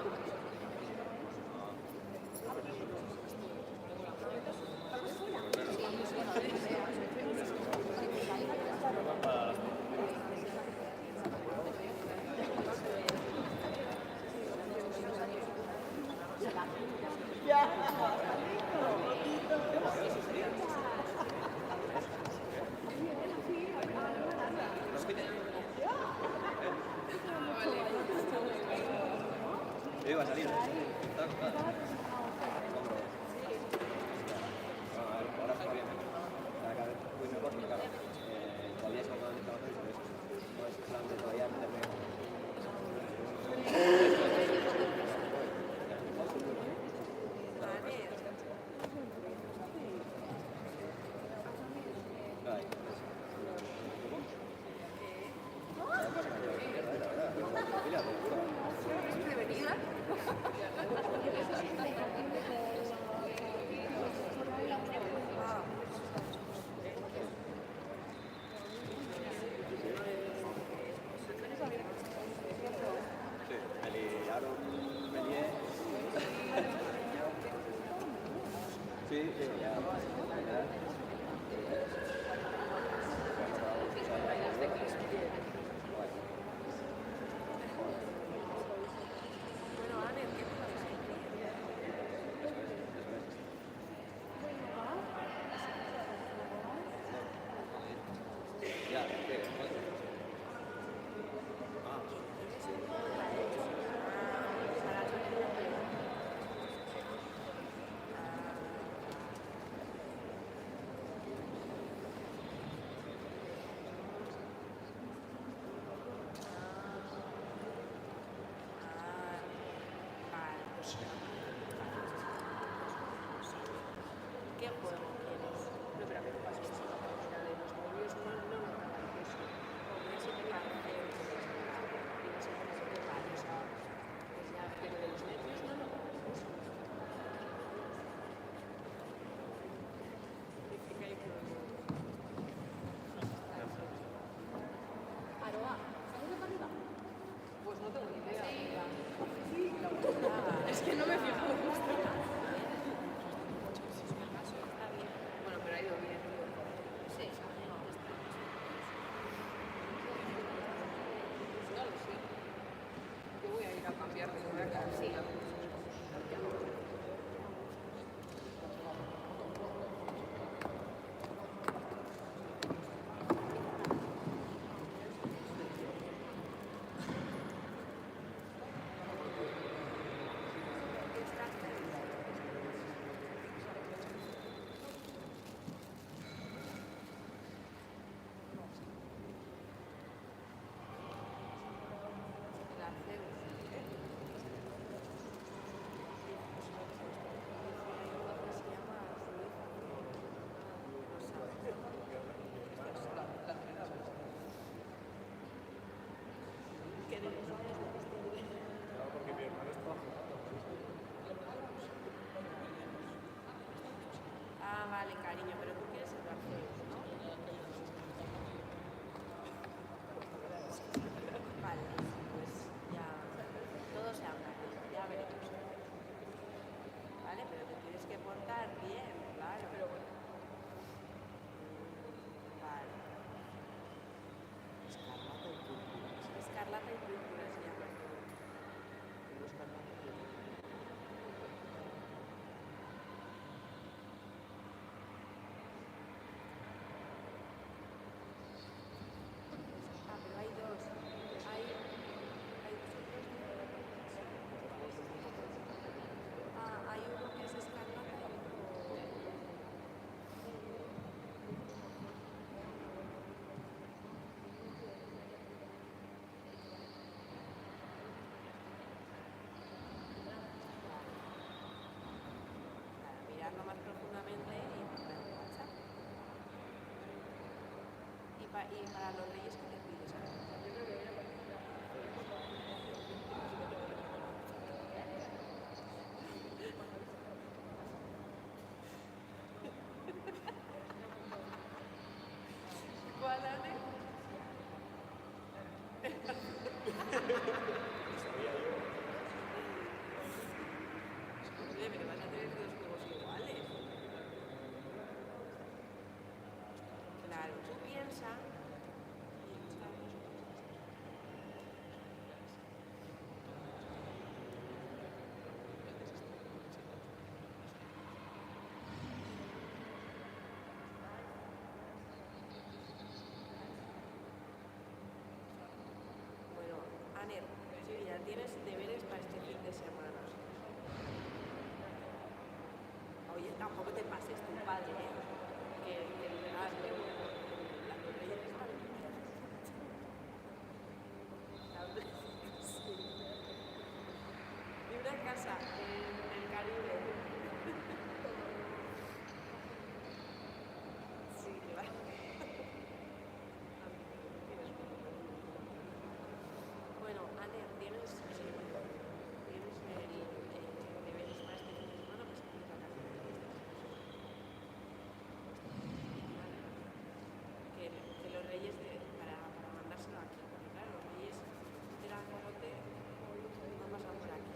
Yo iba a salir. Ahora está bien. Cada vez voy mejor, pero claro. Todavía es cuando han trabajado y por eso. No es plan de todavía meterme. Sí, sí, ya. mirarlo más profundamente y volver a marchar. Y para los reyes, ¿qué te pides? ¿Cuál, Ale? Oye, pero vas a tener dos juegos iguales. Claro, tú piensa. Bueno, Aner, mira, tienes deberes para este fin de semana. Oye, tampoco te pases tu padre, ¿eh? Que los reyes están. Y una casa en el Caribe. Sí, que va. Bueno, Aner, tienes deberes para este fin de semana, pues explica la que los reyes, para mandárselo aquí, porque claro, los reyes de la Lanzarote no pasan por aquí.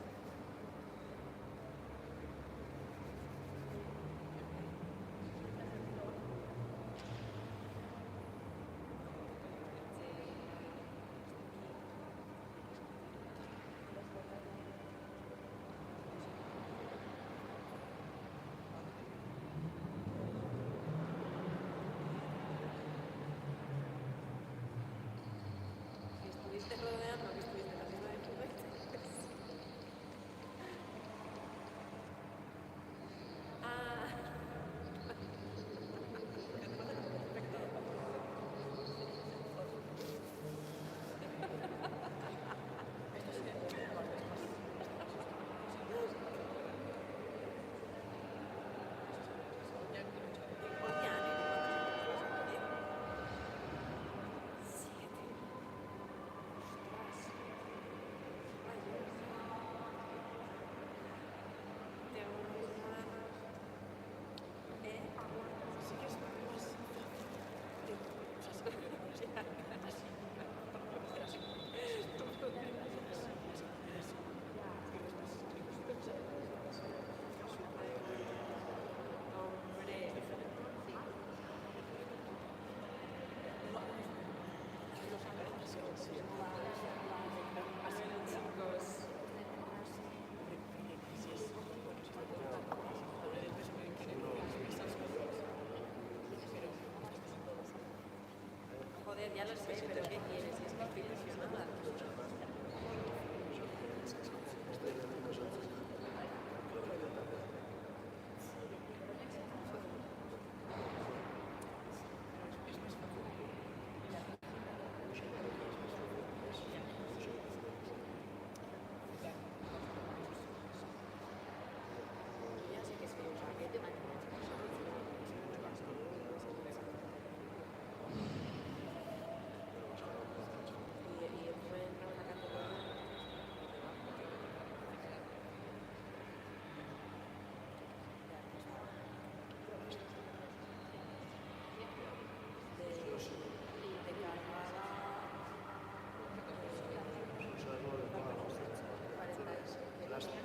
Que estuviste rodeando, que estuviste haciendo de juguetes. Ah. Oye, Aner, ¿siete? Ostras. Vaya. Tengo unas ganas. Sí que es más. Hombre. Así, chicos. Joder, ya lo sé, pero ¿qué quieres? Es que estoy ilusionada. Yo ya sé que soy un paquete, y encima entra una categoría. De cargada.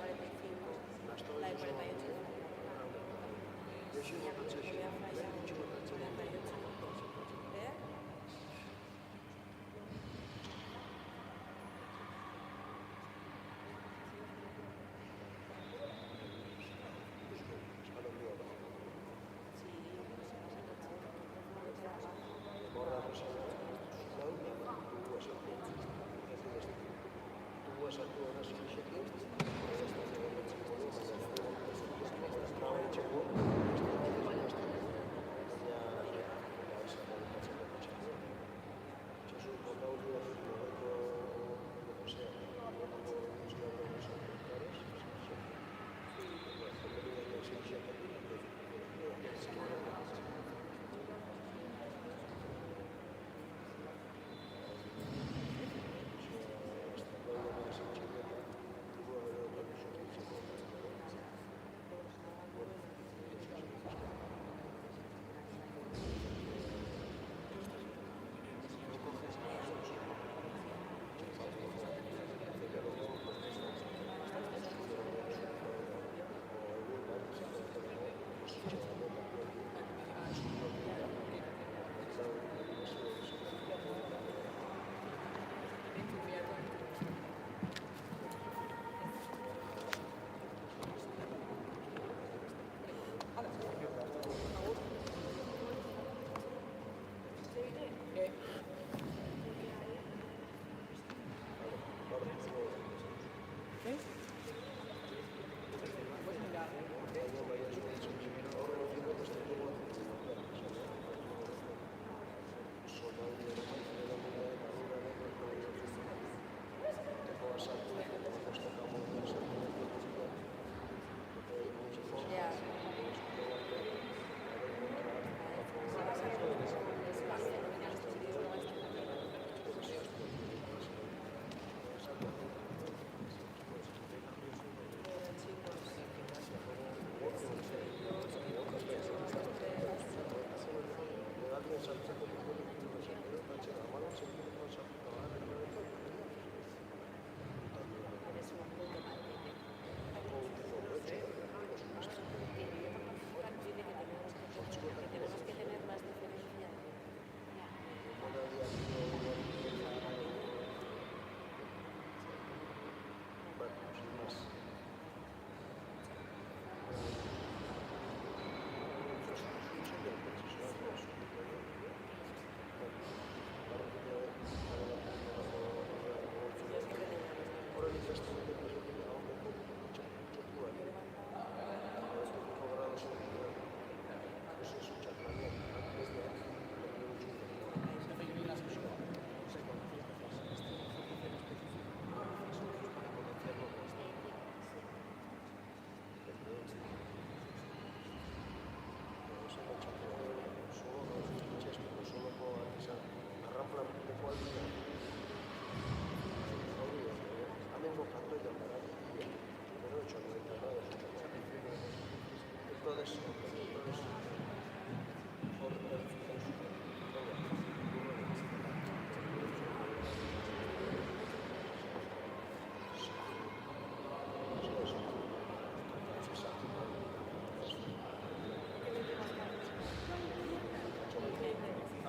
45. La de 48. Ya, porque me voy a fallar. 48. ¿Eh? Sí, no sé,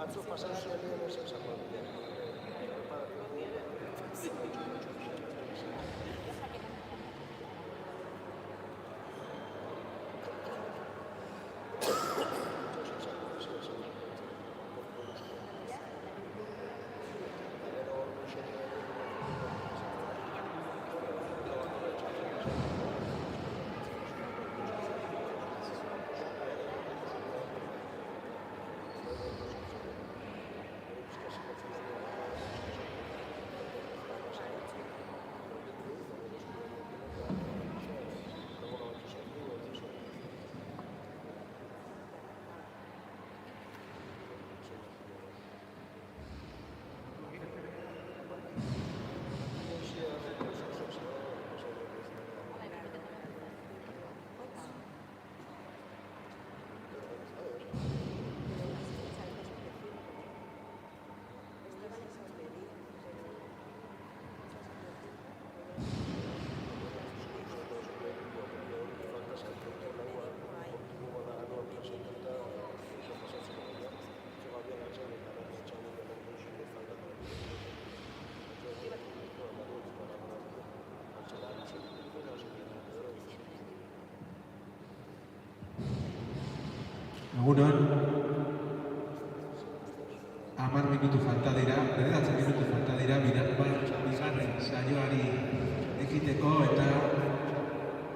Atzo pasatu zuen nire esan Egunon, 10 minutu falta dira, 9 minutu falta dira, bigarren saioari ekiteko eta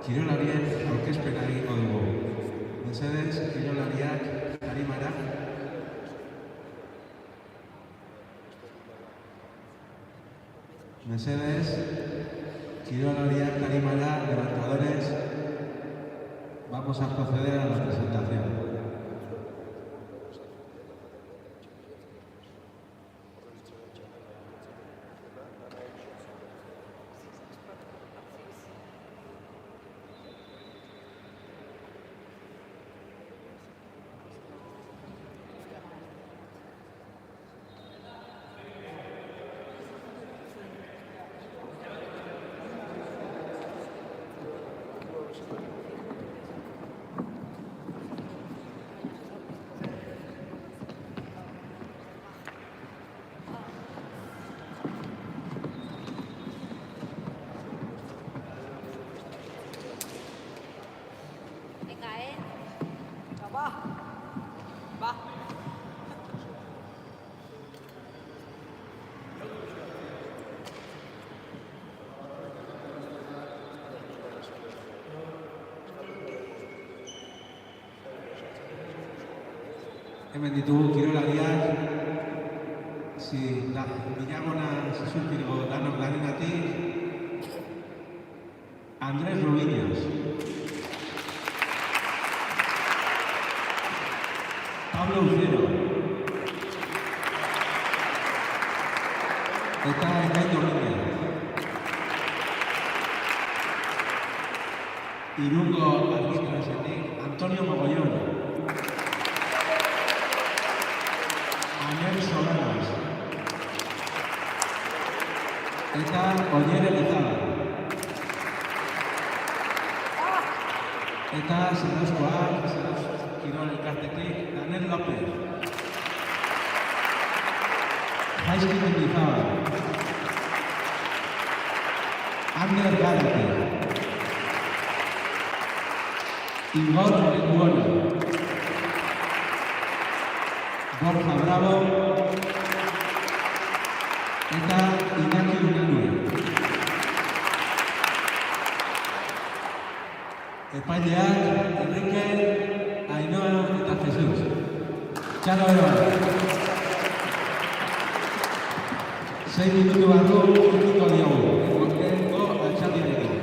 kirolarien aurkezpena egingo dugu. Mesedez, kirolariak arimara. Mesedez, kirolariak arimara, levantadores, vamos a proceder a la presentación. hemen ditugu kirolariak, bilagona zizultiko danok lanenatik, Andrés Rubiños, Pablo Ucero, eta Ekain Domínguez. Irungo arbitrajetik Antonio Mogollón, Anel Solanas, eta Oyer Elizabeth. Eta Zerrezkoak, Kirol elkartetik, Daniel López, Jaizki Mendizabal, Ander Gárate, Igor Benguono, Borja Bravo, eta Iñaki Unanue. Epaileak, Enrique, Ainhoa eta Jesus. Txalo ero. 6 minutu barru, minutu diogu. Engo altxaldirekin.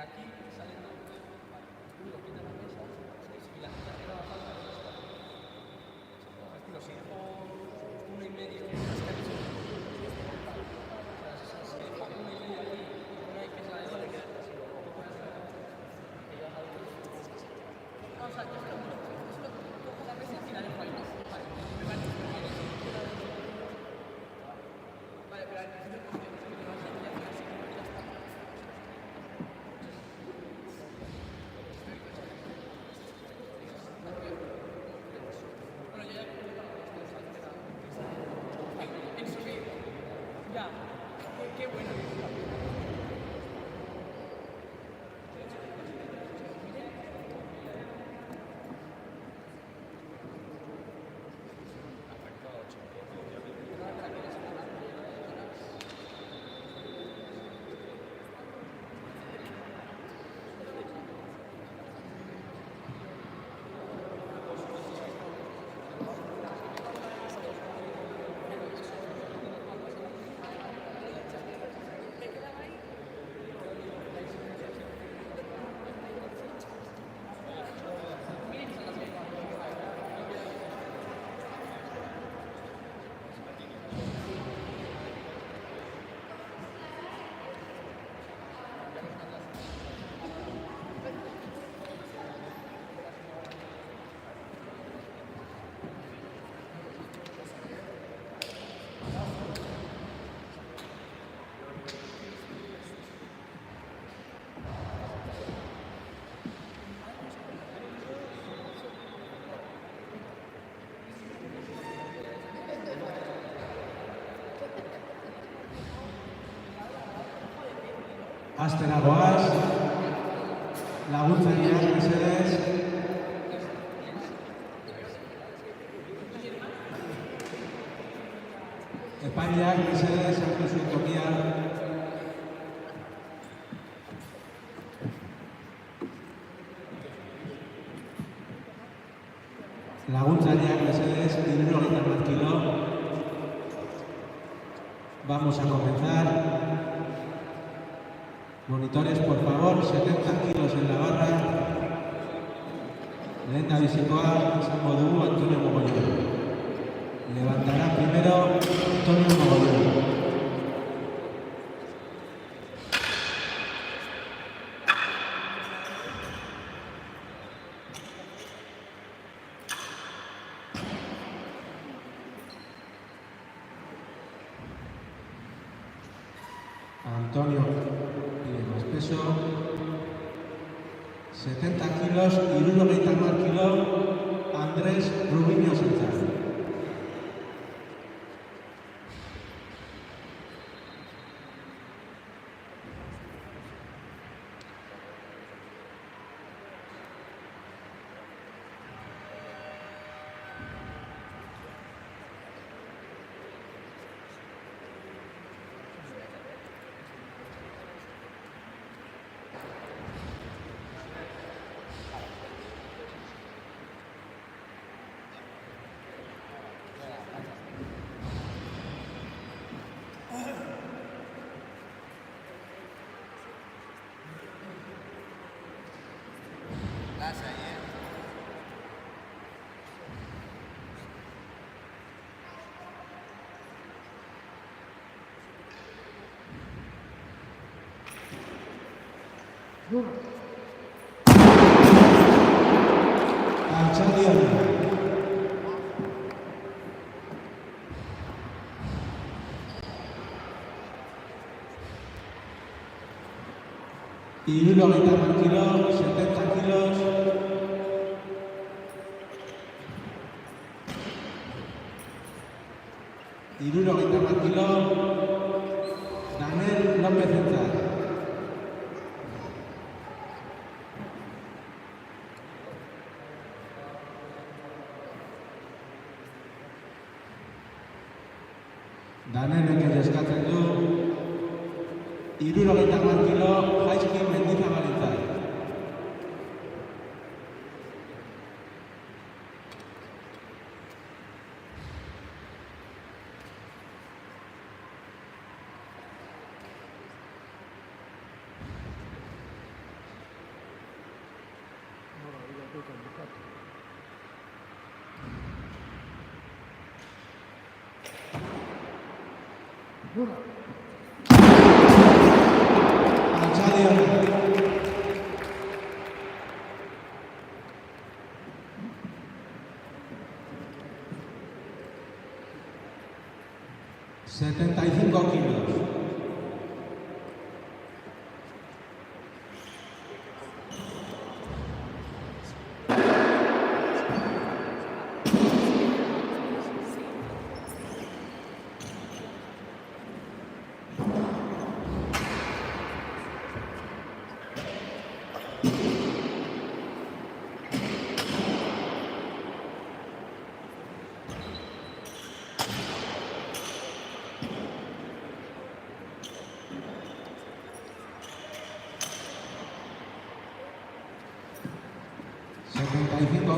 aquí sale todo. Vale. Tú lo quitas la mesa y la quitas que no haga falta. Estilo, si dejo 1,5 que es que dicho. Si dejo 1,5 aquí, una vez que es la de dólares, vamos a coger uno. Cojo la mesa y la dejo ahí. Vale, me vale. Vale, pero al principio porque me vas a enviar así, ya está. Bueno, yo ya en subir. Ya. Qué bueno. Asteragoaz, laguntzaileak mesedez. Epaileak mesedez hartu zuen tokia. Laguntzaileak mesedez, 71 kilo. Vamos a comenzar. Monitores, por favor, 70 kilos en la barra. Lenda bizikoa, izango dugu Antonio Mogollón. Levantará primero Antonio Mogollón. Antonio tiene más peso, 70 kilos, y 1,30 kilos, Andrés Rubiño Sánchez. Artxaldion. Hirurogeita hamar kilo, 70 kilos. Hirurogeita hamar kilo, Daniel López Zentzar. Danenek eskatzen du, 70 kilo, Jaizki Mendizabalentzat. Alchadi Ona. 75 kilos.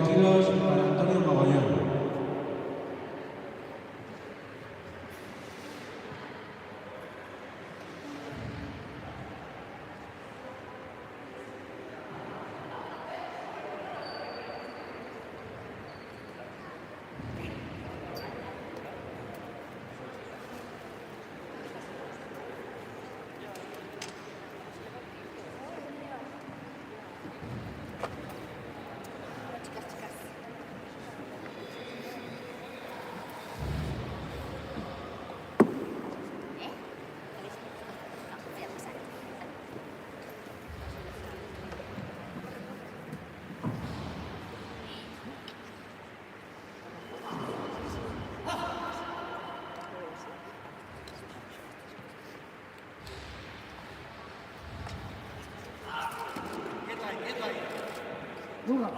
Kilos para Antonio Mogollón. Dura.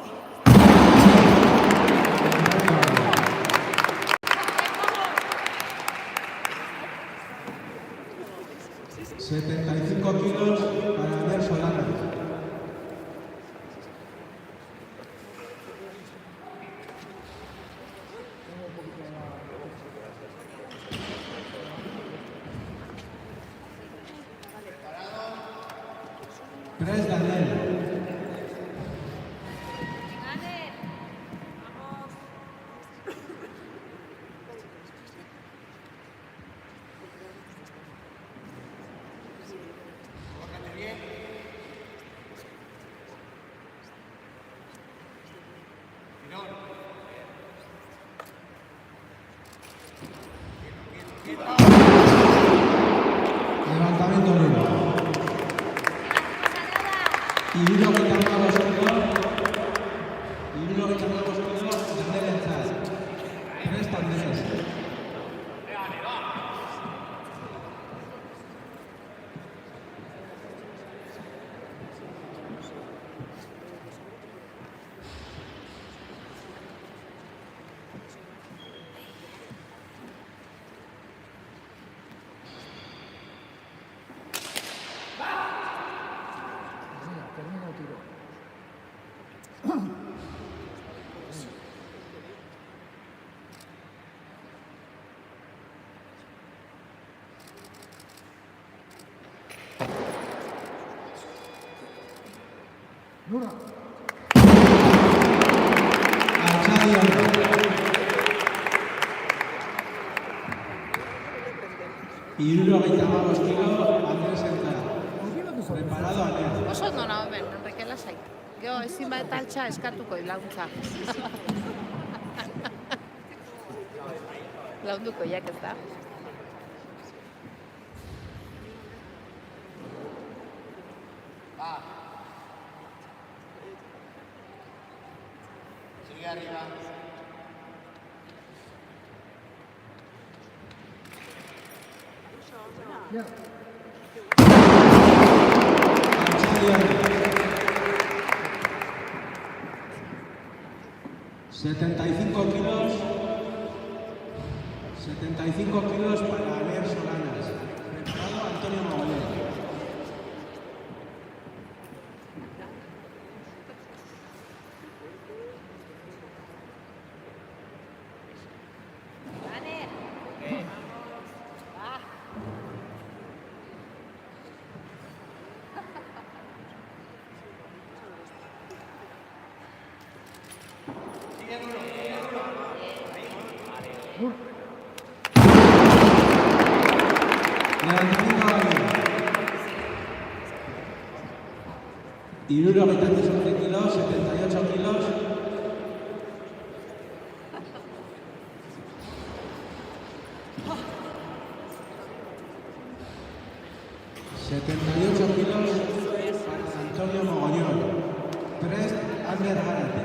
75 kilos para Ander Solana. Pres Daniel. Levantamiento duro. Y uno que tardamos kilos, Daniel Enzal. Tres Andrés. Termina el tiro. Dura. Alchadi Ona. Hirurogeita hamabost kilo, Andres Enzal. Preparado Aner. Oso ondo nago hemen, Enrique lasai. Gero ezin bat altxa eskatuko launtza. Launduko jak ez da. Sigue arriba. Alchadi Ona. 75 kilos. 75 kilos para Aner Solanas. Preparado Antonio Mogollón. 78 kilos, 78 kilos. 78 kilos para Antonio Mogollón. 3, Ander Garate.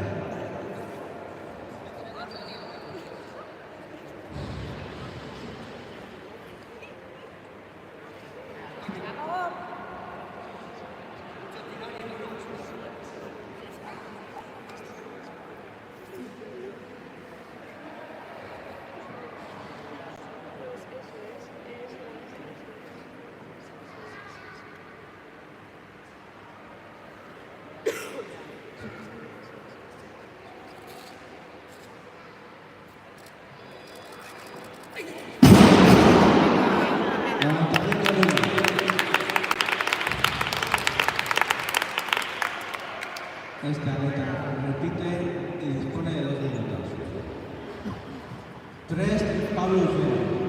Levantamiento de uno. Esta letra repite y dispone de 2 minutos. 3, Pablo Lucero.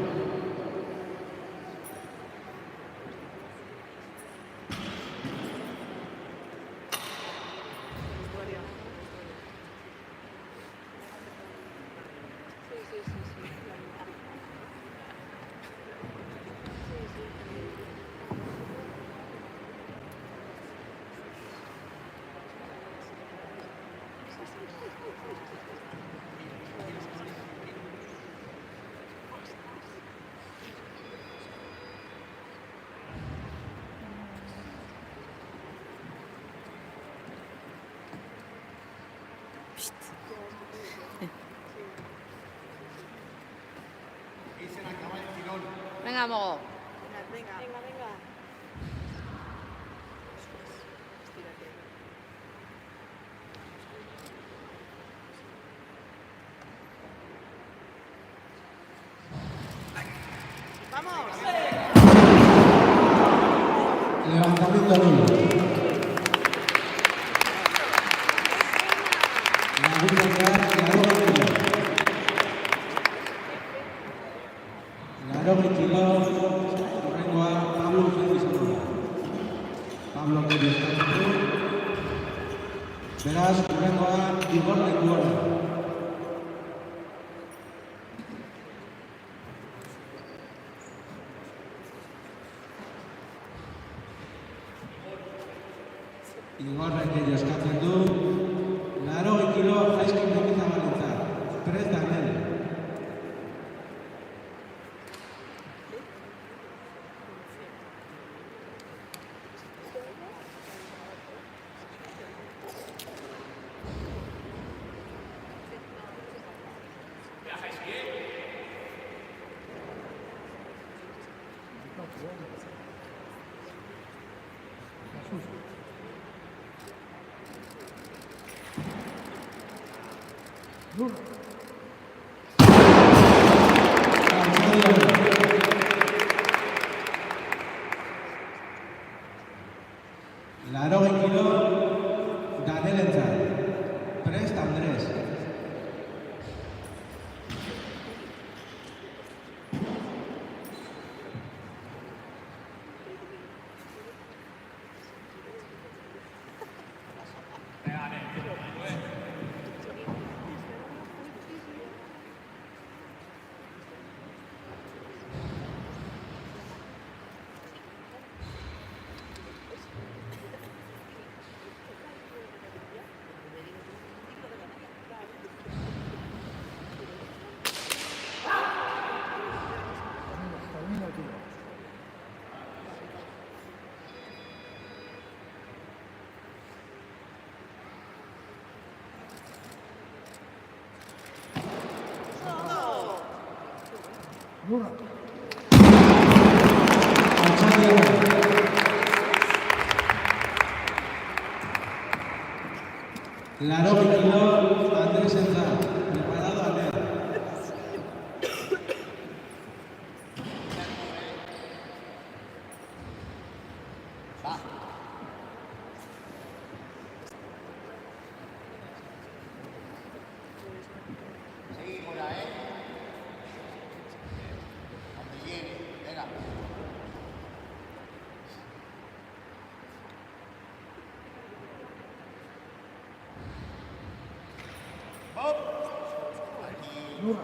Venga, Mogo. Venga, venga. ¡Vamos! Levantamiento de uno. La lucha real, Laro 20 kilos, vengo a Pablo Lucero y Sonora. Pablo que está aquí. Verás, vengo a Igor Lenguora. Igor Lenguora eskatzen du. Laro 20 kilo, jaizkin nekita balintzat. 3 Daniel. Laro 20 kilo, Daniel entzat. 3 Andrés. Laro 20 kilo, Andrés entzat. Preparado, Andrés. Antonio,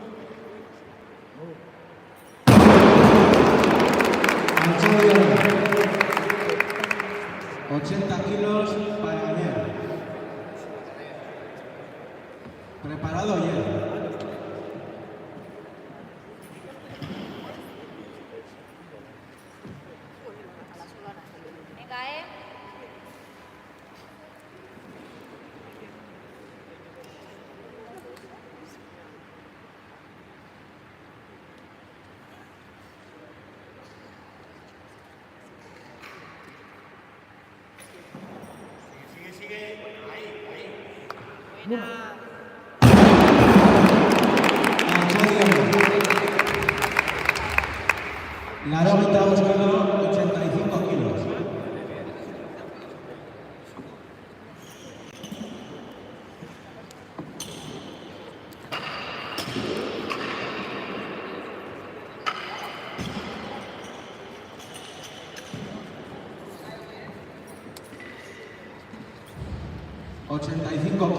80 kilos para ganar. Preparado ya. Venga, Laro 22 kilos, 85 kilos.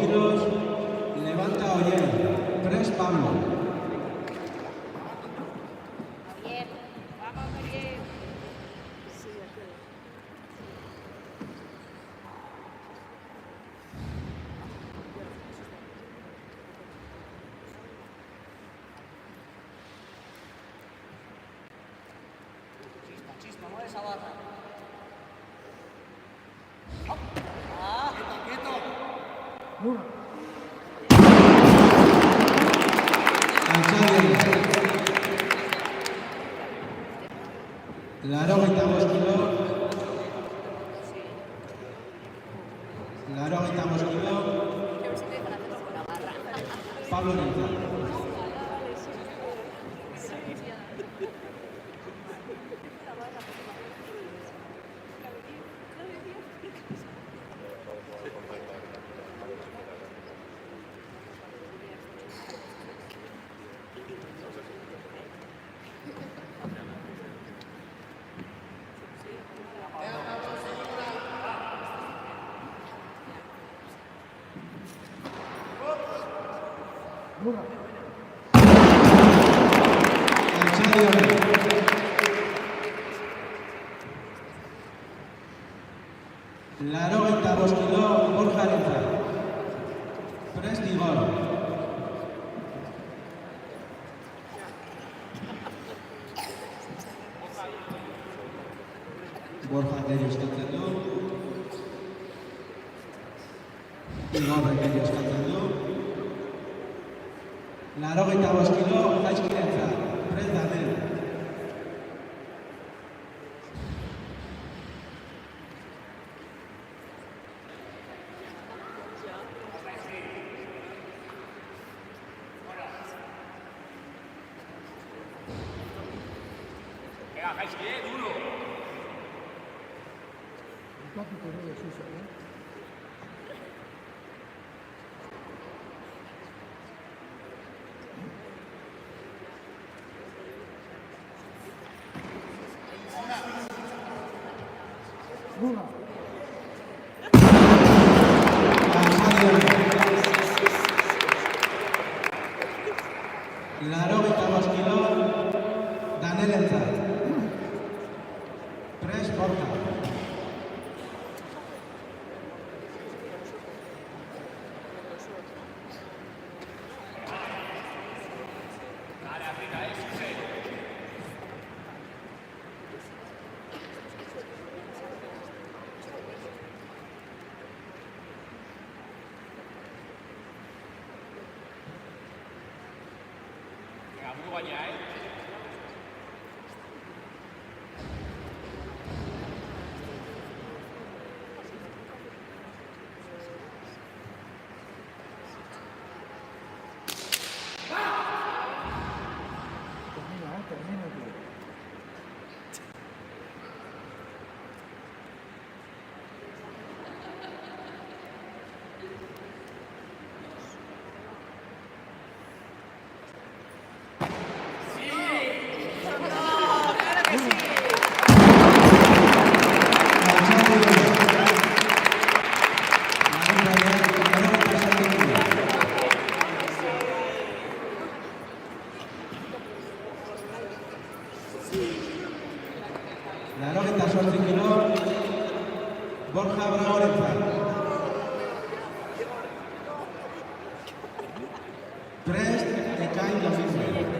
kilos, levanta Oyer, press Pablo. Bien, vamos, bien. Chispa, mueve esa barra. Laro 22 kilos. Laro 22 kilos. Pablo Nita. Laro 22 kilos, Borja Arenza. Press Digor. Borja Arenza eskatzeko. Digor Arenza eskatzeko. Laro 22 kilos, Jaizkirenza. Press Daniel. Venga, Jaizki, duro. Laro 22 kilos, Daniel Enza. Press Borja. Dale arriba, Suse. Venga, muy guaña, Sí. kilo firme.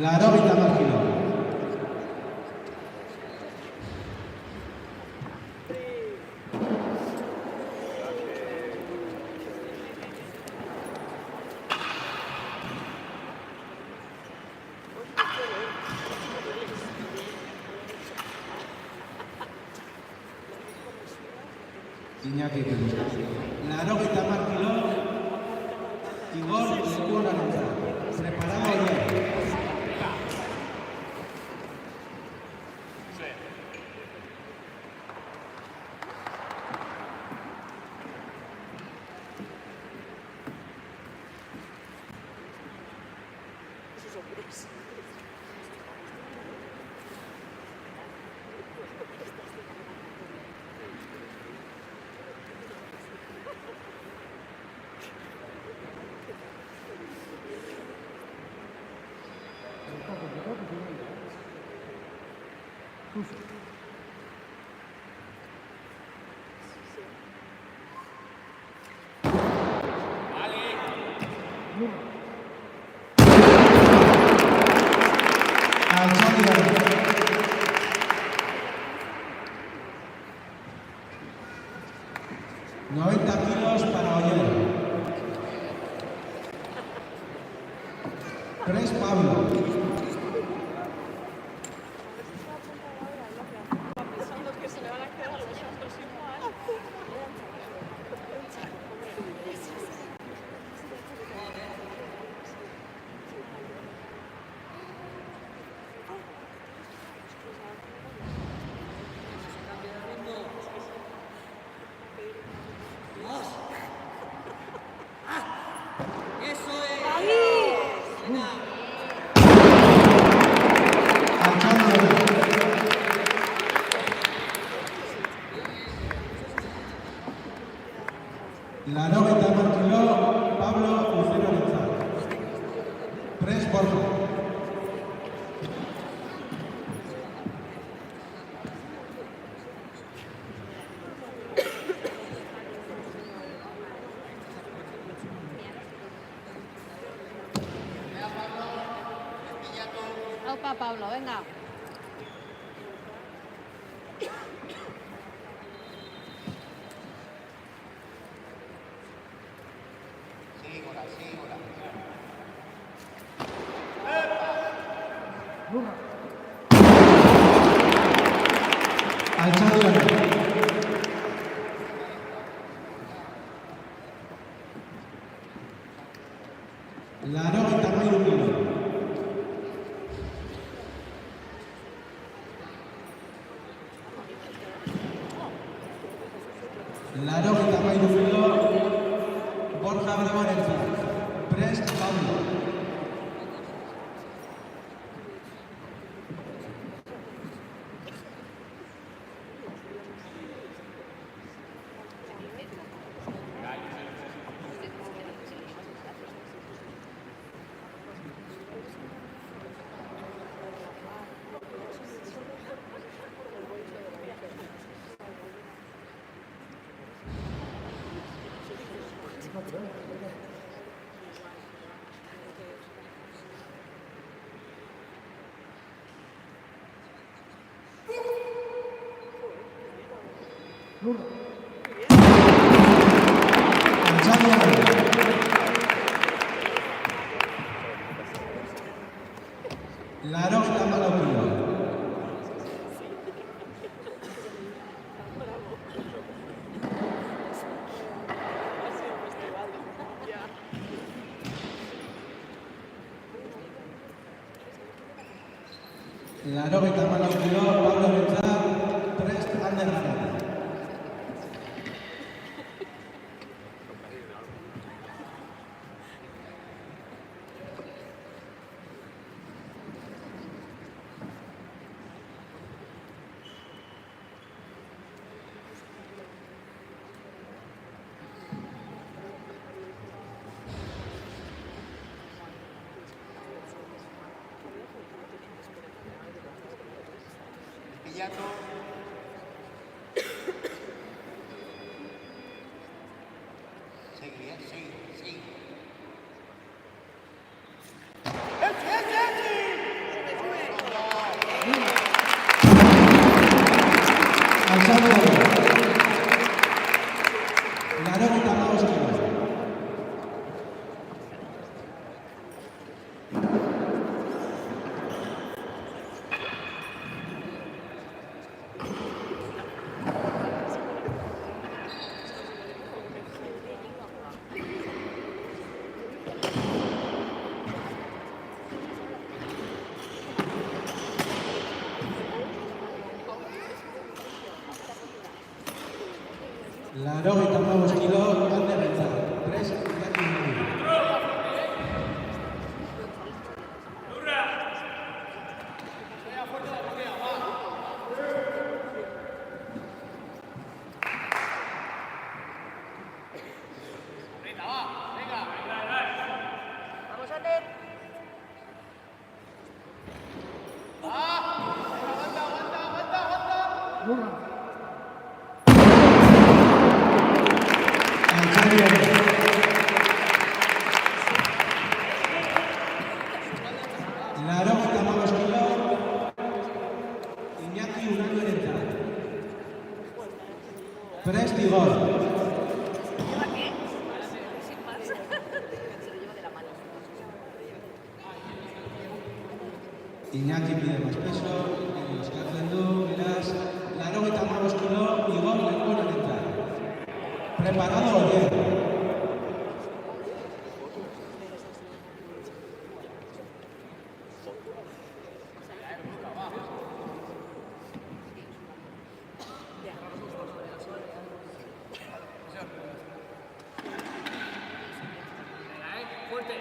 Laro eta mar kilo. Iñaki Laro eta mar kilo. Igor Lekuonarantza. Preparado ya. Laro eta mar kilo, Pablo Ucero-Aranza. Pres Borja. Opa, Pablo, venga. Laro eta mairu kilo. Laro eta mairu kilo, Borja Bregorenza. Prest Pablo. Laro eta malau kilo. Laurogeita hamalau kilo, Pablo Bentzar, prest Ander Garate. Pillato. Seguí, seguí. Alzado. Laurogeita hamabost kilo. Laurogeita hamabost kilo, Ander Bentzar, prest Iñaki Urkullu. Venga, va, venga. Vamos, Ander. Laurogeita hamabost kilo, Iñaki Urkullu. Prest Igor. ¿Lleva qué? Sin más. Se lo lleva de la mano. Iñaki pide más peso, los que hacen beraz, laurogeita hamabost kilo, Igor Urkullu. Preparado Oyer. Fuerte.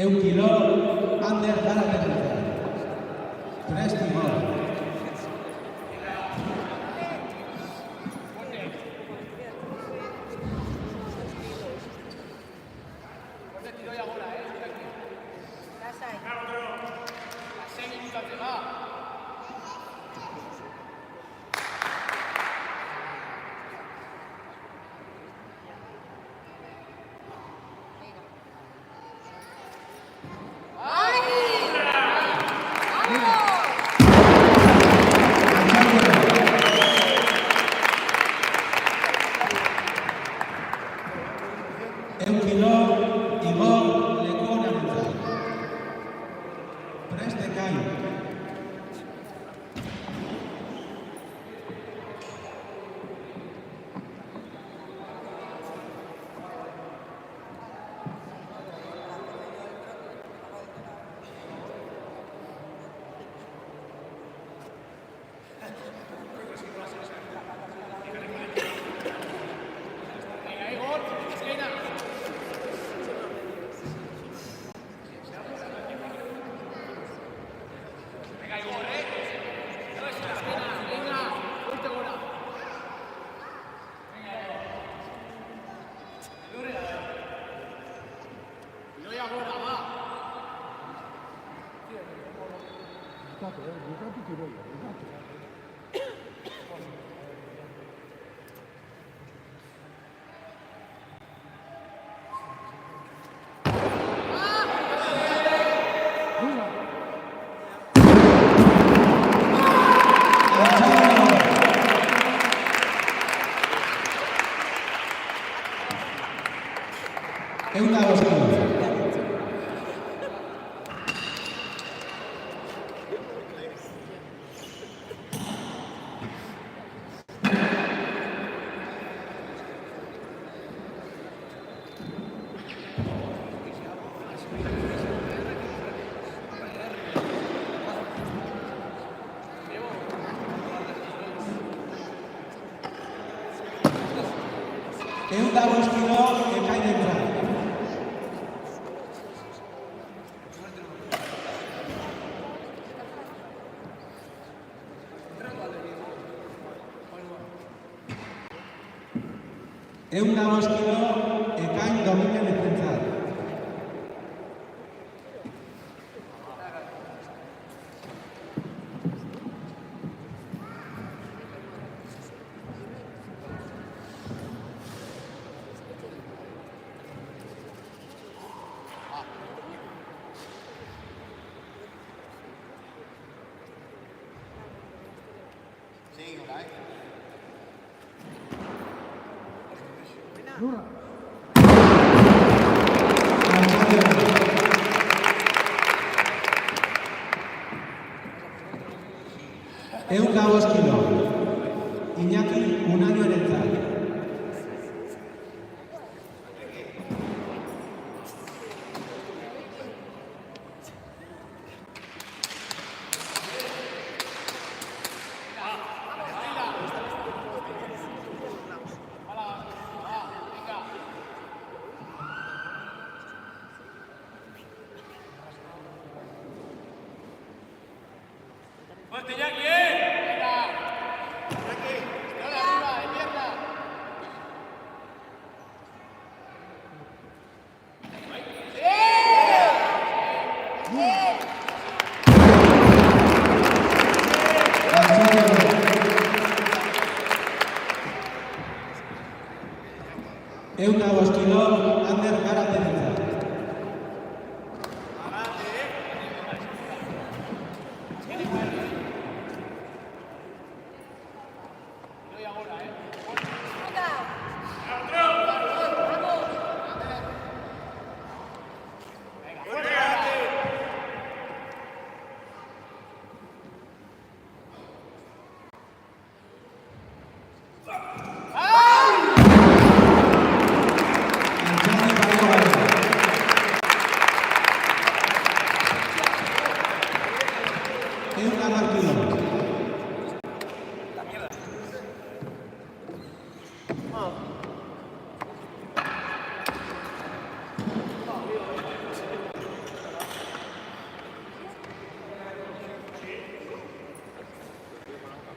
Eukilo, Ander Garapen. Presti gol. Eukilo, Igor, Lekona Mental. Preste Kai. Euna Oskilo. Euna Oskilo, Ekain Entra. Euna Oskilo, Ekain Domina Defensa. Euna Oskilo, Iñaki Unaño Erentzat. ¡Fuerte, Jackie, venga! Jackie, ¡dale arriba, de pierna! Ehun eta bost kilo, Ander Garaterentzat. Ehun eta hamar kilo.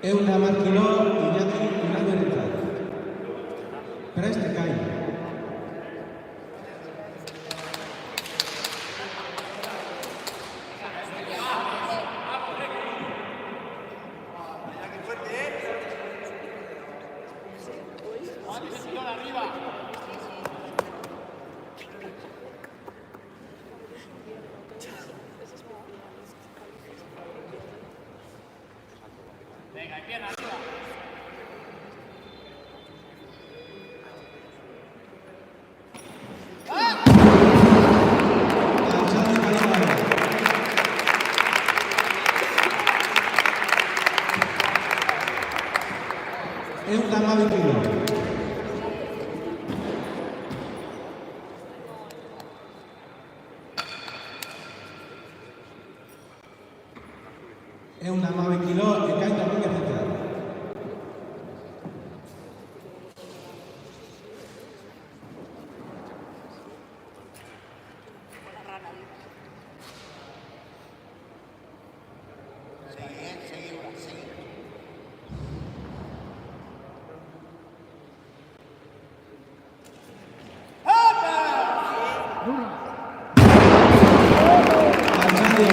Ehun eta hamar kilo, Iñaki Uraberentzat. Prest ekain. Venga, en pierna arriba. Alzado y calzado. Ehun eta hamabi kilo. Ehun eta hamabi kilo, Ekain Dominguezentzat. Alzado y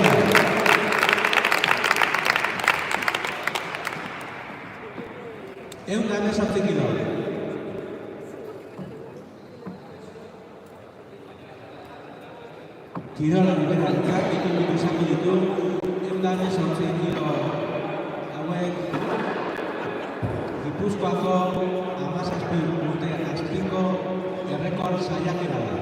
ehun eta hemezortzi kilo. Kirola liberalizak ditu izango ditu, ehun eta hemezortzi kilo hauek Gipuzkoako 17 urte azpiko errekor saiakera da.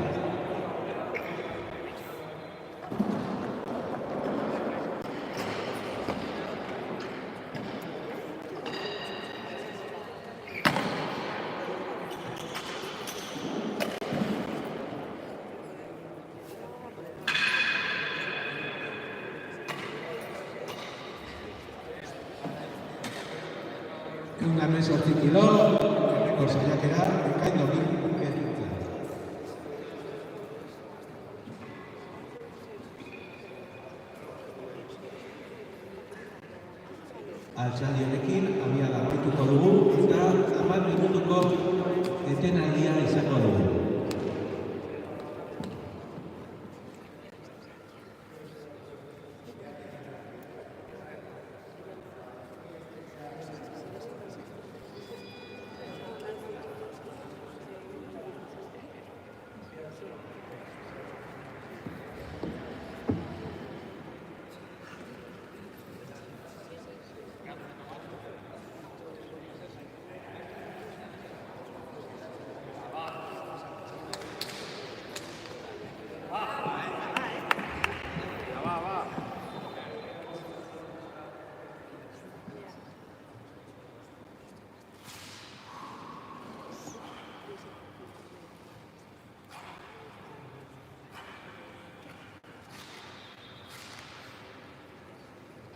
Ehun eta hemezortzi kilo, errekor saiakera, Ekain Dominguezentzat. Altzaldi honekin abiada amaituko dugu eta 10 minutuko etenaldia izango dugu.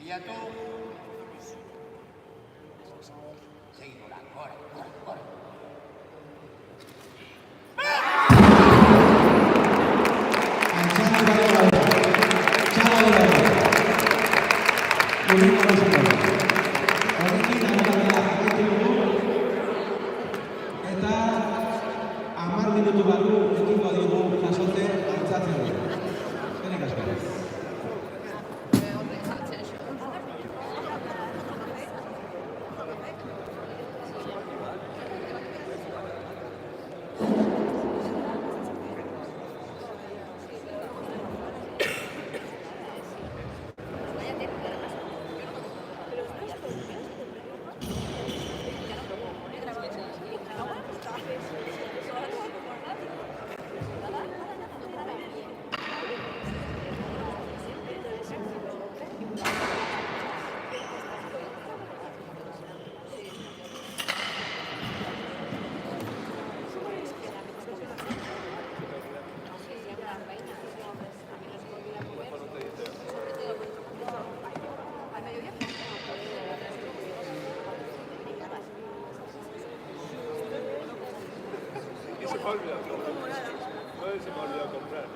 Y a tú. Seguidora, corre, corre, corre. Alzado y calzado. Chao, Domingo González. me ha olvidado comprar. No se me ha olvidado comprar.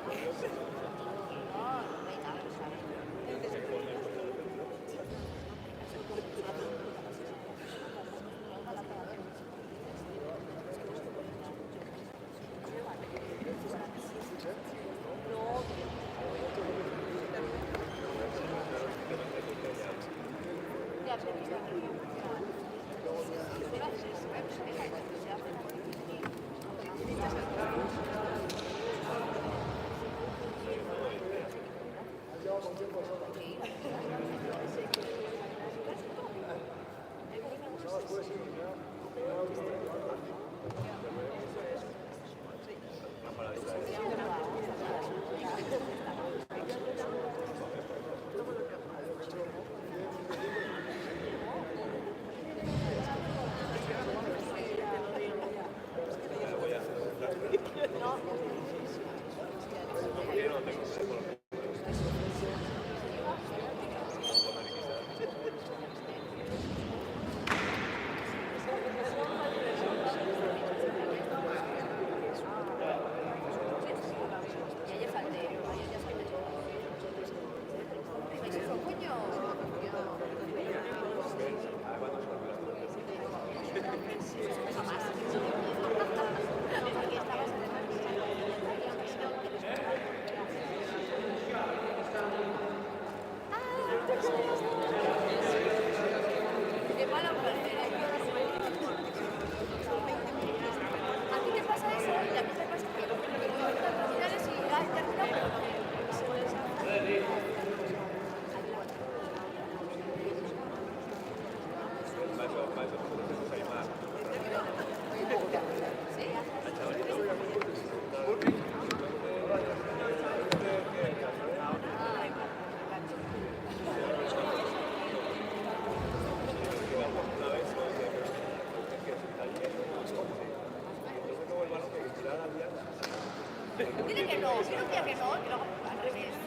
Dile que no, si no quiere que no, que lo haga al revés.